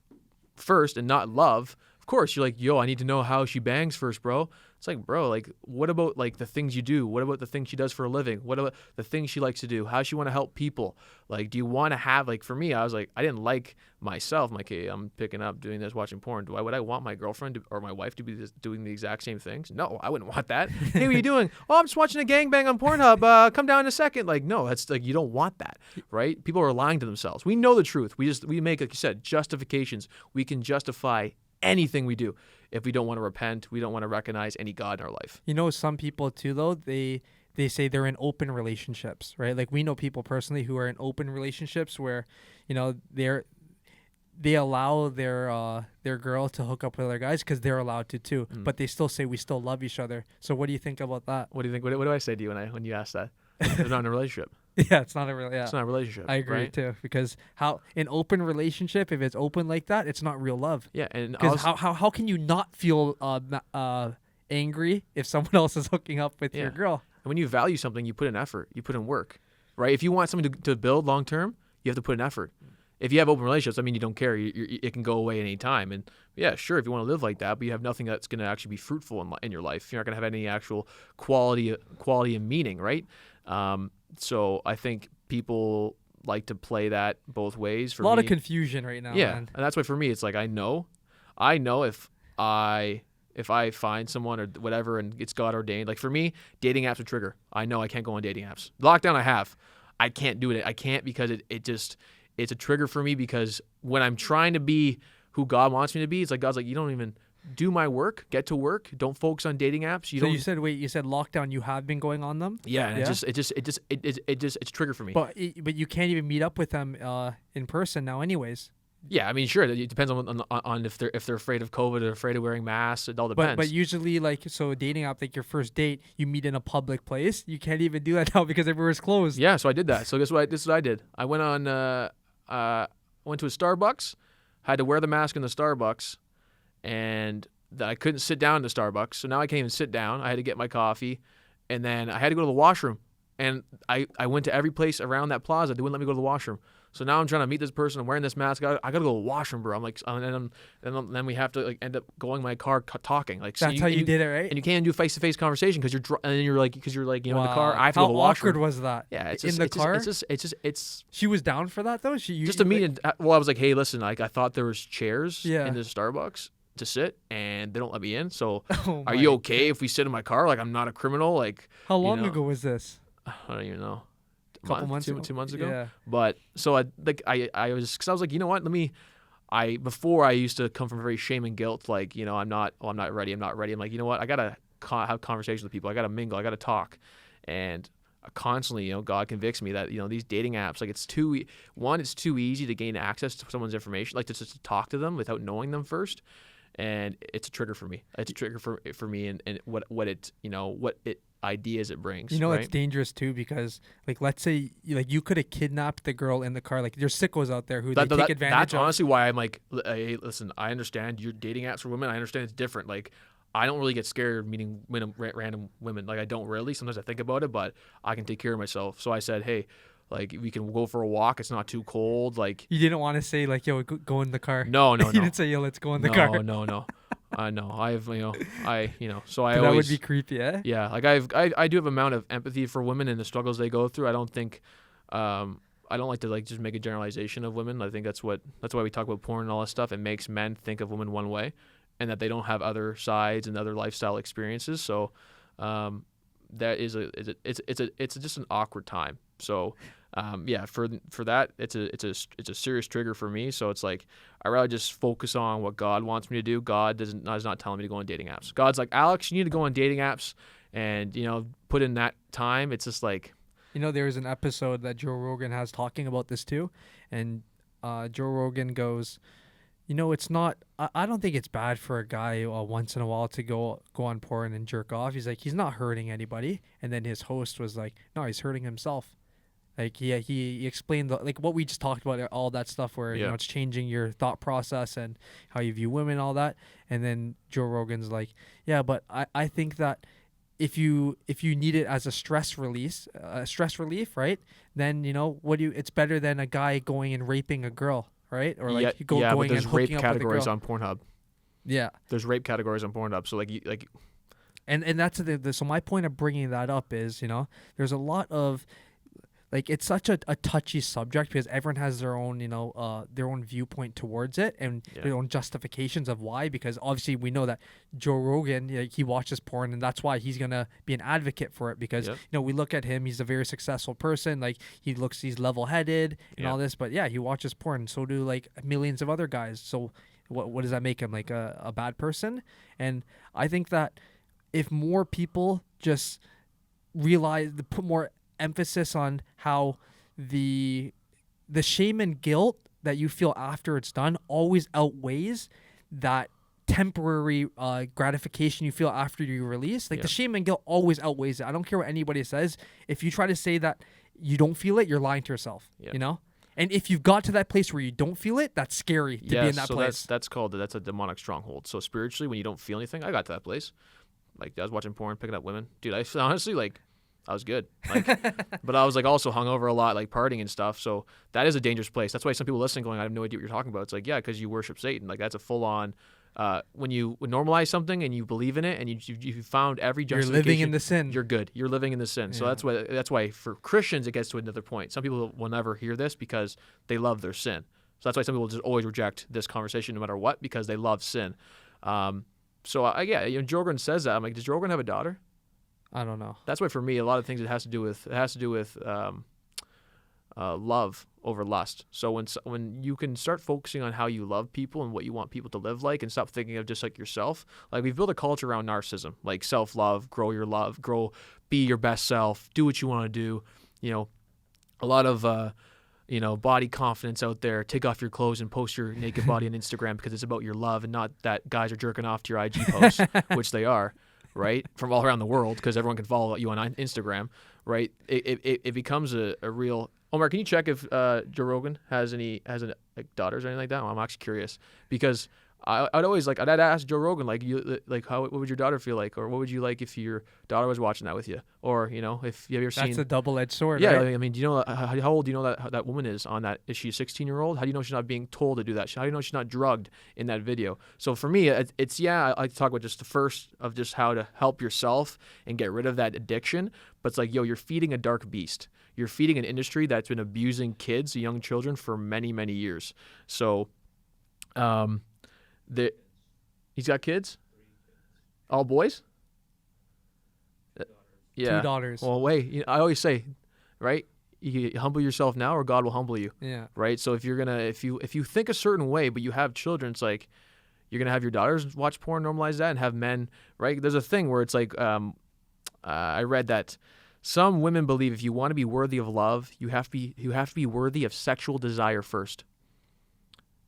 first and not love, of course you're like, yo, I need to know how she bangs first, bro. It's like, bro, like, what about like the things you do? What about the things she does for a living? What about the things she likes to do? How she want to help people? Like, do you want to have, like, for me, I was like, I didn't like myself. I'm like, hey, I'm picking up, doing this, watching porn. Would I want my girlfriend or my wife to be doing the exact same things? No, I wouldn't want that. Hey, what are you doing? Oh, I'm just watching a gangbang on Pornhub. Come down in a second. Like, no, that's like, you don't want that, right? People are lying to themselves. We know the truth. We make, like you said, justifications. We can justify anything we do. If we don't want to repent, we don't want to recognize any God in our life. Some people too, though, they say they're in open relationships, right? Like, we know people personally who are in open relationships where, they allow their girl to hook up with other guys because they're allowed to too, but they still say we still love each other. So what do you think about that? What do you think? What do I say to you when you ask that? They're not in a relationship. Yeah, it's not a It's not a relationship. I agree, right? Too, because how an open relationship, if it's open like that, it's not real love. Yeah, and because how can you not feel angry if someone else is hooking up with your girl? And when you value something, you put in effort, you put in work, right? If you want something to build long term, you have to put in effort. If you have open relationships, I mean, you don't care. It can go away any time. And yeah, sure, if you want to live like that, but you have nothing that's going to actually be fruitful in your life. You're not going to have any actual quality and meaning, right? So I think people like to play that both ways. For a lot of confusion right now. Yeah, man. And that's why for me, it's like I know if I find someone or whatever and it's God ordained. Like, for me, dating apps are a trigger. I know I can't go on dating apps. Lockdown, I can't do it. I can't because it's a trigger for me, because when I'm trying to be who God wants me to be, it's like God's like, you don't even do my work, get to work, don't focus on dating apps. You said lockdown, you have been going on them? Yeah, and it's a trigger for me. But you can't even meet up with them in person now anyways. Yeah, I mean, sure, it depends on if they're afraid of COVID or afraid of wearing masks. It all depends. But usually, like, so dating app, like your first date, you meet in a public place. You can't even do that now because everywhere's closed. Yeah, so I did that. So this is what I did. I went to a Starbucks, had to wear the mask in the Starbucks, and that I couldn't sit down in the Starbucks. So now I can't even sit down. I had to get my coffee, and then I had to go to the washroom. And I went to every place around that plaza. They wouldn't let me go to the washroom. So now I'm trying to meet this person. I'm wearing this mask. I gotta go to the washroom, bro. I'm like, and then we have to like end up going in my car talking. Like That's how you did it, right? And you can't do face-to-face conversation because you're like in the Wow. car. I have to How go to the washroom. awkward was that? Yeah, it's in just, the it's car. It's She was down for that though. just a meeting. Well, I was like, hey, listen, like I thought there was chairs Yeah. in the Starbucks to sit, and they don't let me in. So Oh are my- you okay if we sit in my car? Like I'm not a criminal. Like How you long know, ago was this? I don't even know. Couple months ago? 2 months ago. Yeah. But so I was, because I was like, you know what, before I used to come from very shame and guilt, like, you know, I'm not ready. I'm like, you know what, I gotta have conversations with people. I gotta mingle. I gotta talk. And constantly, you know, God convicts me that, you know, these dating apps, like it's too easy to gain access to someone's information, like just to talk to them without knowing them first. And it's a trigger for me. It's a trigger for me, and what ideas it brings. You know, right? it's dangerous too, because like, let's say you could have kidnapped the girl in the car. Like there's sickos out there who they take advantage that's of. honestly why I'm like, hey, listen, I understand you're dating apps for women. I understand it's different. Like, I don't really get scared of meeting random women. Like, I don't really. Sometimes I think about it, but I can take care of myself. So I said, hey, like, we can go for a walk. It's not too cold. Like, You didn't want to say like, yo, go in the car. no. You didn't say, yo, let's go in the car. No. I know. So I But that always, would be creepy, eh? yeah, like I do have amount of empathy for women and the struggles they go through. I don't think, I don't like to like just make a generalization of women. I think that's why we talk about porn and all this stuff. It makes men think of women one way, and that they don't have other sides and other lifestyle experiences. So, that it's just an awkward time. So, yeah, for that, it's a serious trigger for me. So it's like, I rather just focus on what God wants me to do. God is not telling me to go on dating apps. God's like, Alex, you need to go on dating apps and, you know, put in that time. It's just like, You know, there was an episode that Joe Rogan has talking about this too, and Joe Rogan goes, you know, it's not. I don't think it's bad for a guy once in a while to go on porn and jerk off. He's like, he's not hurting anybody. And then his host was like, no, he's hurting himself. Like he explained like what we just talked about, all that stuff where you know, it's changing your thought process and how you view women, all that. And then Joe Rogan's like, yeah, but I think that if you need it as a stress relief, right? Then, you know, it's better than a guy going and raping a girl, right? Or like but going there's and rape hooking up with a girl. categories on Pornhub. Yeah. There's rape categories on Pornhub. So And that's so my point of bringing that up is, you know, there's a lot of, like, it's such a touchy subject because everyone has their own, you know, their own viewpoint towards it and their own justifications of why. Because obviously we know that Joe Rogan, he watches porn, and that's why he's gonna be an advocate for it. Because you know, we look at him, he's a very successful person. Like, he's level-headed and all this, but yeah, he watches porn. So do like millions of other guys. So what does that make him, like a bad person? And I think that if more people just put more emphasis on how the shame and guilt that you feel after it's done always outweighs that temporary gratification you feel after you release. Like, the shame and guilt always outweighs it. I don't care what anybody says. If you try to say that you don't feel it, you're lying to yourself. You know? And if you've got to that place where you don't feel it, that's scary to be in that place. That's a demonic stronghold. So spiritually, when you don't feel anything, I got to that place. Like, I was watching porn, picking up women. Dude, I honestly, like, I was good. Like, but I was like also hungover a lot, like partying and stuff. So that is a dangerous place. That's why some people listening going, I have no idea what you're talking about. It's like, yeah, because you worship Satan. Like, that's a full on, when you normalize something and you believe in it and you found every justification. You're living in the sin. You're good. You're living in the sin. So that's why for Christians, it gets to another point. Some people will never hear this because they love their sin. So that's why some people just always reject this conversation no matter what, because they love sin. So you know, Joe Rogan says that. I'm like, does Joe Rogan have a daughter? I don't know. That's why for me, a lot of things it has to do with love over lust. So when you can start focusing on how you love people and what you want people to live like, and stop thinking of just like yourself. Like, we've built a culture around narcissism, like self-love, grow your love, be your best self, do what you want to do. You know, a lot of you know, body confidence out there. Take off your clothes and post your naked body on Instagram because it's about your love and not that guys are jerking off to your IG posts, which they are. Right, from all around the world, because everyone can follow you on Instagram, right? It becomes a real. Omar, can you check if Joe Rogan has any like daughters or anything like that? I'm actually curious because I'd always I'd ask Joe Rogan what would your daughter feel like, or what would you like if your daughter was watching that with you, or if you ever seen. That's a double-edged sword. Yeah, right? I mean, do you know how old do you know that woman is on that? Is she a 16-year-old? How do you know she's not being told to do that? How do you know she's not drugged in that video? So for me, I like to talk about just the first of just how to help yourself and get rid of that addiction. But it's you're feeding a dark beast. You're feeding an industry that's been abusing kids, young children, for many, many years. So, he's got kids? All boys? Yeah. 2 daughters. Well, wait. I always say, right? You humble yourself now, or God will humble you. Yeah. Right. So if you think a certain way, but you have children, it's you're gonna have your daughters watch porn, normalize that, and have men. Right. There's a thing where it's I read that some women believe if you want to be worthy of love, you have to be worthy of sexual desire first.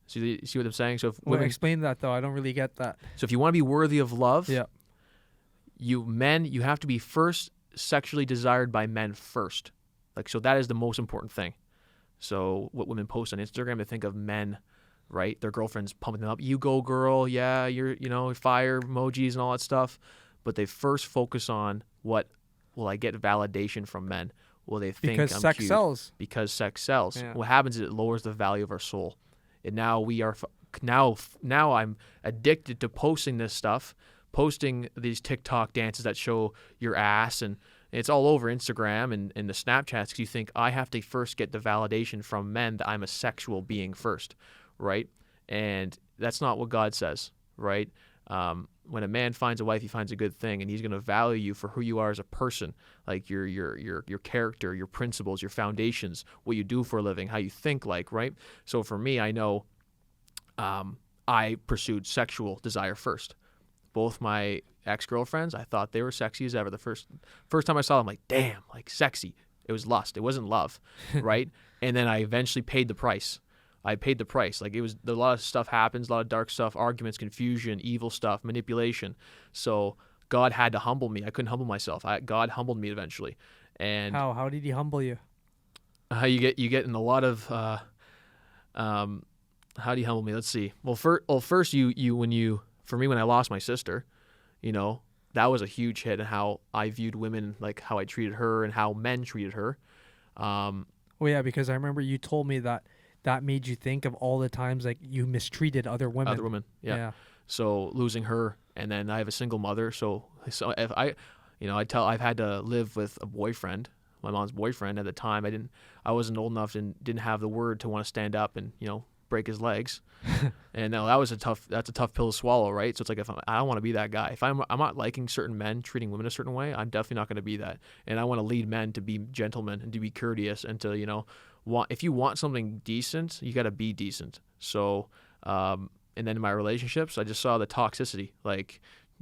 See what I'm saying? So if women explain that though. I don't really get that. So if you want to be worthy of love, Yeah. you have to be first sexually desired by men first. So that is the most important thing. So what women post on Instagram, they think of men, right? Their girlfriends pumping them up. You go, girl. Yeah, you're, fire emojis and all that stuff. But they first focus on what will I get validation from men? Will they think Because I'm sex cute? sells. Because sex sells. Yeah. What happens is it lowers the value of our soul. And now now I'm addicted to posting this stuff, posting these TikTok dances that show your ass, and it's all over Instagram and the Snapchats, because you think I have to first get the validation from men that I'm a sexual being first, right? And that's not what God says, right? When a man finds a wife, he finds a good thing, and he's going to value you for who you are as a person, like your character, your principles, your foundations, what you do for a living, how you think, right? So for me, I know I pursued sexual desire first. Both my ex-girlfriends, I thought they were sexy as ever. The first time I saw them, damn, sexy. It was lust. It wasn't love, right? And then I eventually paid the price. It was a lot of stuff happens, a lot of dark stuff, arguments, confusion, evil stuff, manipulation. So God had to humble me. I couldn't humble myself. God humbled me eventually. And how did he humble you? You get in a lot of how do you humble me? Let's see. Well, first when I lost my sister, that was a huge hit in how I viewed women, how I treated her and how men treated her. Well, yeah, because I remember you told me that made you think of all the times you mistreated other women. Other women, yeah. So losing her, and then I have a single mother. So if I've had to live with a boyfriend, my mom's boyfriend at the time. I wasn't old enough and didn't have the word to want to stand up and break his legs. And now that's a tough pill to swallow, right? So it's if I don't want to be that guy. If I'm not liking certain men treating women a certain way, I'm definitely not going to be that. And I want to lead men to be gentlemen and to be courteous and to if you want something decent, you got to be decent. So and then in my relationships, I just saw the toxicity,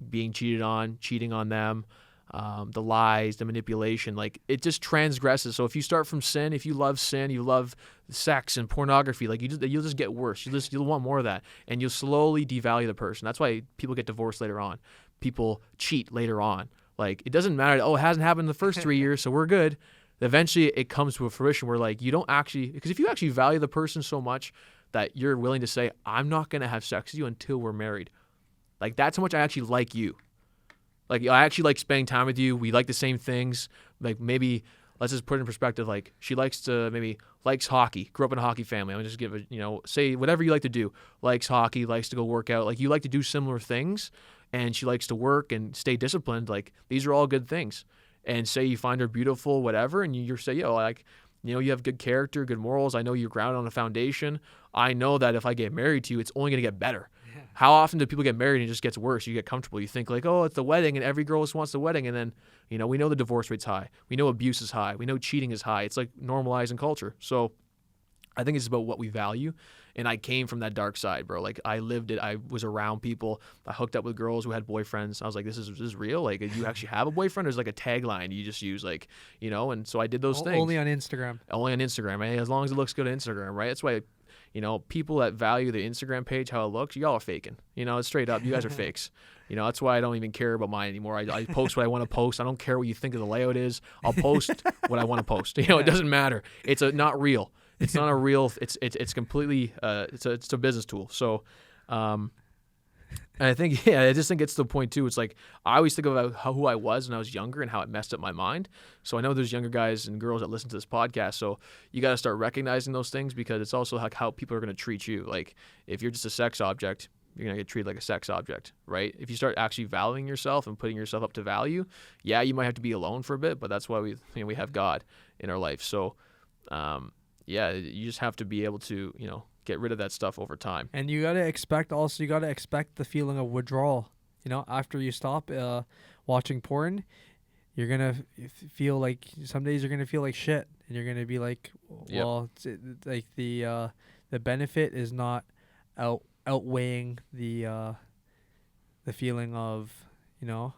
being cheated on, cheating on them, the lies, the manipulation, it just transgresses. So if you start from sin, if you love sin, you love sex and pornography, you'll just get worse. You'll want more of that, and you'll slowly devalue the person. That's why people get divorced later on. People cheat later on. It doesn't matter. Oh, it hasn't happened in the first 3 years, so we're good. Eventually, it comes to a fruition where you don't actually, because if you actually value the person so much that you're willing to say, I'm not going to have sex with you until we're married. That's how much I actually like you. I actually like spending time with you. We like the same things. Maybe, let's just put it in perspective. She likes hockey. Grew up in a hockey family. I'm gonna just give it, say whatever you like to do. Likes hockey. Likes to go work out. You like to do similar things, and she likes to work and stay disciplined. These are all good things. And say you find her beautiful, whatever, and you say, you have good character, good morals. I know you're grounded on a foundation. I know that if I get married to you, it's only gonna get better. How often do people get married and it just gets worse? You get comfortable. You think oh, it's the wedding and every girl just wants the wedding. And then, we know the divorce rate's high. We know abuse is high. We know cheating is high. It's normalized in culture. So I think it's about what we value. And I came from that dark side, bro. I lived it. I was around people. I hooked up with girls who had boyfriends. I was like, this is real? Do you actually have a boyfriend? There's a tagline you just use, and so I did those things. Only on Instagram. Only on Instagram, right? As long as it looks good on Instagram, right? That's why people that value the Instagram page, how it looks, y'all are faking. It's straight up. You guys are fakes. That's why I don't even care about mine anymore. I post what I want to post. I don't care what you think of the layout is. I'll post what I want to post. It doesn't matter. It's not real. It's not a real. It's completely. It's a business tool. So, And I think, yeah, I just think it's the point too. It's like I always think about who I was when I was younger and how it messed up my mind. So I know there's younger guys and girls that listen to this podcast. So you got to start recognizing those things, because it's also like how people are going to treat you. Like if you're just a sex object, you're going to get treated like a sex object, right? If you start actually valuing yourself and putting yourself up to value, yeah, you might have to be alone for a bit, but that's why we have God in our life. So, yeah, you just have to be able to, get rid of that stuff over time. And you gotta expect the feeling of withdrawal. After you stop watching porn, you're gonna feel like some days you're gonna feel like shit, and you're gonna be like, well, like the benefit is not outweighing the feeling of of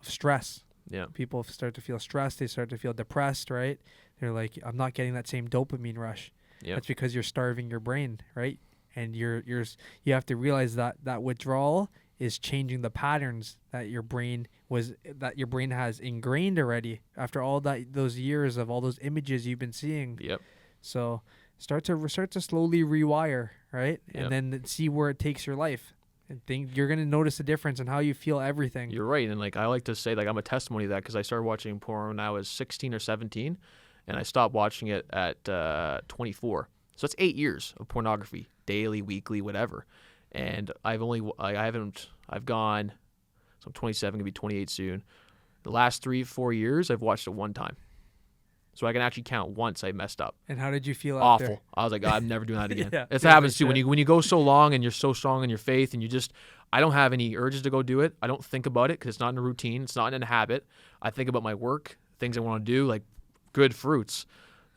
stress. Yeah. People start to feel stressed. They start to feel depressed. Right? They're like, I'm not getting that same dopamine rush. Yep. That's because you're starving your brain, right? And you have to realize that withdrawal is changing the patterns that your brain has ingrained already after all those years of all those images you've been seeing. Yep. So start to slowly rewire, right? Yep. And then see where it takes your life. And think you're gonna notice a difference in how you feel everything. You're right, and like I like to say, like I'm a testimony of that, because I started watching porn when I was 16 or 17. And I stopped watching it at 24. So that's 8 years of pornography, daily, weekly, whatever. And I've gone, so I'm 27, gonna be 28 soon. The last 3-4 years, I've watched it one time. So I can actually count once I messed up. And how did you feel Awful. after? I was like, I'm never doing that again. Yeah, It happens too. When you go so long and you're so strong in your faith, and I don't have any urges to go do it. I don't think about it because it's not in a routine. It's not in a habit. I think about my work, things I want to do, like good fruits.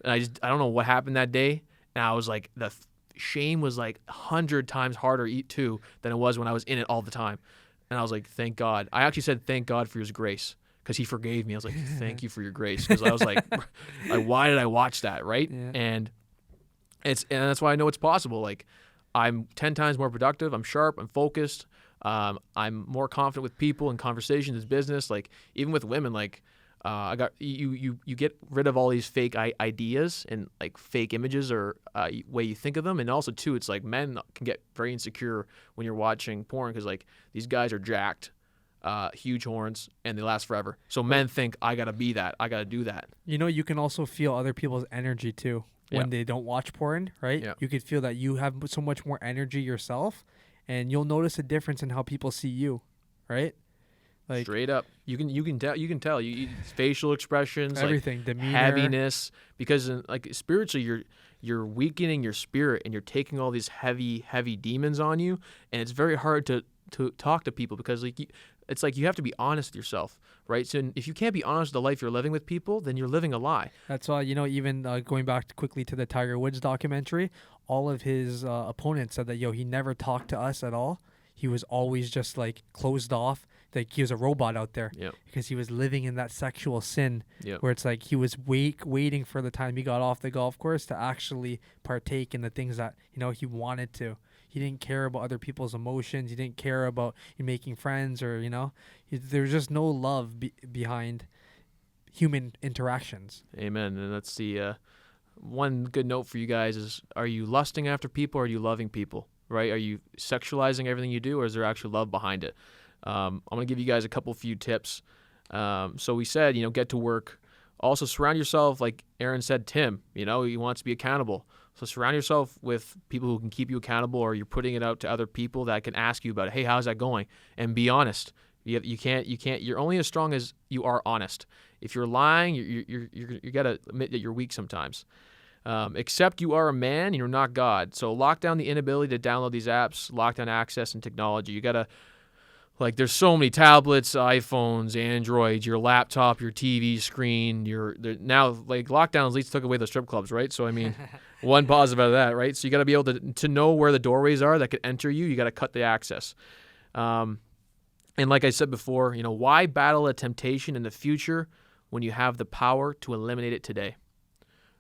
And I don't know what happened that day. And I was like, the shame was like 100 times harder to eat too than it was when I was in it all the time. And I was like, thank God. I actually said, thank God for his grace, because he forgave me. I was like, thank you for your grace. Because I was like, why did I watch that? Right. Yeah. And that's why I know it's possible. Like I'm 10 times more productive. I'm sharp. I'm focused. I'm more confident with people and conversations and business. Like even with women, like, I got you get rid of all these fake ideas and like fake images or way you think of them. And also too, it's like men can get very insecure when you're watching porn, because like these guys are jacked, huge horns, and they last forever. So men think, I gotta be that, I gotta do that. You can also feel other people's energy too when they don't watch porn, right? Yeah. You could feel that you have so much more energy yourself, and you'll notice a difference in how people see you, right? Like, straight up, you can tell facial expressions, everything, like demeanor, heaviness, because like spiritually you're weakening your spirit, and you're taking all these heavy demons on you, and it's very hard to talk to people, because it's like you have to be honest with yourself, right? So if you can't be honest with the life you're living with people, then you're living a lie. That's why even going back quickly to the Tiger Woods documentary, all of his opponents said that he never talked to us at all. He was always just like closed off. Like he was a robot out there, because he was living in that sexual sin, where it's like he was waiting for the time he got off the golf course to actually partake in the things that he wanted to. He didn't care about other people's emotions. He didn't care about making friends, or there's just no love behind human interactions. Amen. And that's the one good note for you guys is: are you lusting after people, or are you loving people? Right? Are you sexualizing everything you do, or is there actually love behind it? I'm going to give you guys a few tips. So we said, get to work. Also surround yourself, like Aaron said, Tim, he wants to be accountable. So surround yourself with people who can keep you accountable, or you're putting it out to other people that can ask you about it. Hey, how's that going? And be honest. You can't, you're only as strong as you are honest. If you're lying, you got to admit that you're weak sometimes. Except you are a man and you're not God. So lock down the inability to download these apps, lock down access and technology. You got to, like, there's so many tablets, iPhones, Androids, your laptop, your TV screen. Now, like, lockdown at least took away the strip clubs, right? So, I mean, one positive out of that, right? So you got to be able to know where the doorways are that could enter you. You got to cut the access. And like I said before, why battle a temptation in the future when you have the power to eliminate it today?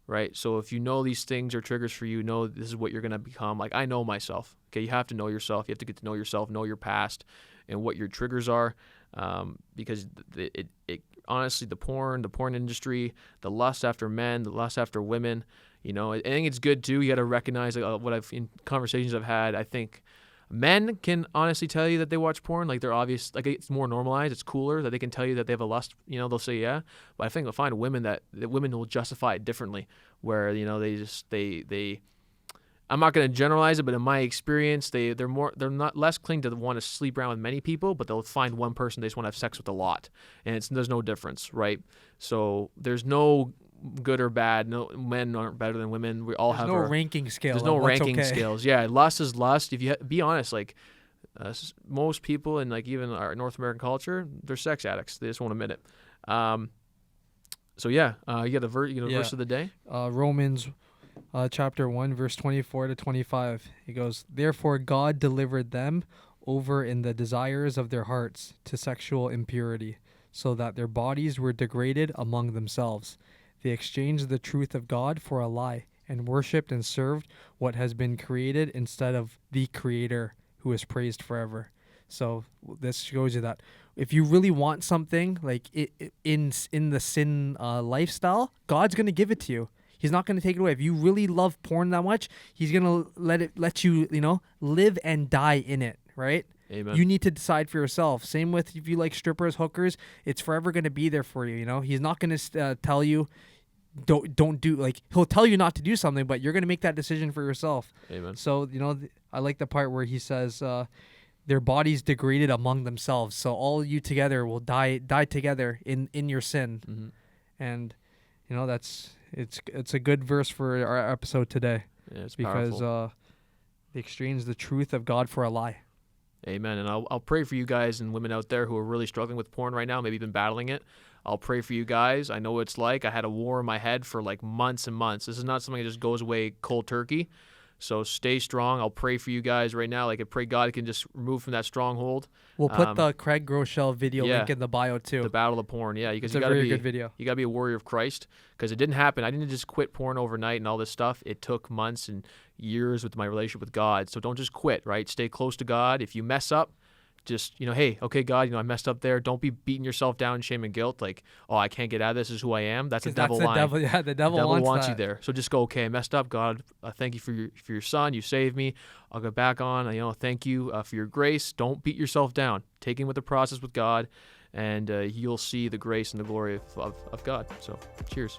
Right? So if you know these things are triggers for you, know this is what you're going to become. Like, I know myself. Okay, you have to know yourself. You have to get to know yourself, know your past, and what your triggers are, because it honestly, the porn industry, the lust after men, the lust after women, I think it's good too. You got to recognize in conversations I've had. I think Men can honestly tell you that they watch porn. Like they're obvious, like it's more normalized. It's cooler that they can tell you that they have a lust. They'll say yeah. But I think they'll find women that women will justify it differently. Where they I'm not going to generalize it, but in my experience, they're not less clean to want to sleep around with many people, but they'll find one person they just want to have sex with a lot, and there's no difference, right? So there's no good or bad. No, men aren't better than women. We all There's have no our ranking scale. There's no ranking okay. scales. Yeah, lust is lust. If you be honest, like most people in like even our North American culture, they're sex addicts. They just won't admit it. So yeah, you got a verse of the day. Romans chapter 1, verse 24 to 25. It goes, "Therefore God delivered them over in the desires of their hearts to sexual impurity, so that their bodies were degraded among themselves. They exchanged the truth of God for a lie, and worshipped and served what has been created instead of the Creator, who is praised forever." So this shows you that if you really want something like in the sin lifestyle, God's gonna give it to you. He's not gonna take it away. If you really love porn that much, He's gonna let you live and die in it. Right? Amen. You need to decide for yourself. Same with if you like strippers, hookers. It's forever gonna be there for you. He's not gonna tell you don't do, like, he'll tell you not to do something, but you're gonna make that decision for yourself. Amen. So I like the part where he says their bodies degraded among themselves. So all you together will die together in your sin. Mm-hmm. And it's a good verse for our episode today. Yeah, it's because powerful. They exchanged the truth of God for a lie. Amen. And I'll pray for you guys and women out there who are really struggling with porn right now, maybe been battling it. I'll pray for you guys. I know what it's like. I had a war in my head for like months and months. This is not something that just goes away cold turkey. So stay strong. I'll pray for you guys right now. Like I pray God can just remove from that stronghold. We'll put the Craig Groeschel video link in the bio too. The battle of porn. Yeah, because it's a very good video. You got to be a warrior of Christ, because it didn't happen. I didn't just quit porn overnight and all this stuff. It took months and years with my relationship with God. So don't just quit, right? Stay close to God. If you mess up, just, hey, okay, God, I messed up there. Don't be beating yourself down in shame and guilt. Like, oh, I can't get out of this. This is who I am. That's a devil line. The devil wants you there. So just go, okay, I messed up. God, thank you for your son. You saved me. I'll go back on. Thank you for your grace. Don't beat yourself down. Take him with the process with God, and you'll see the grace and the glory of God. So cheers.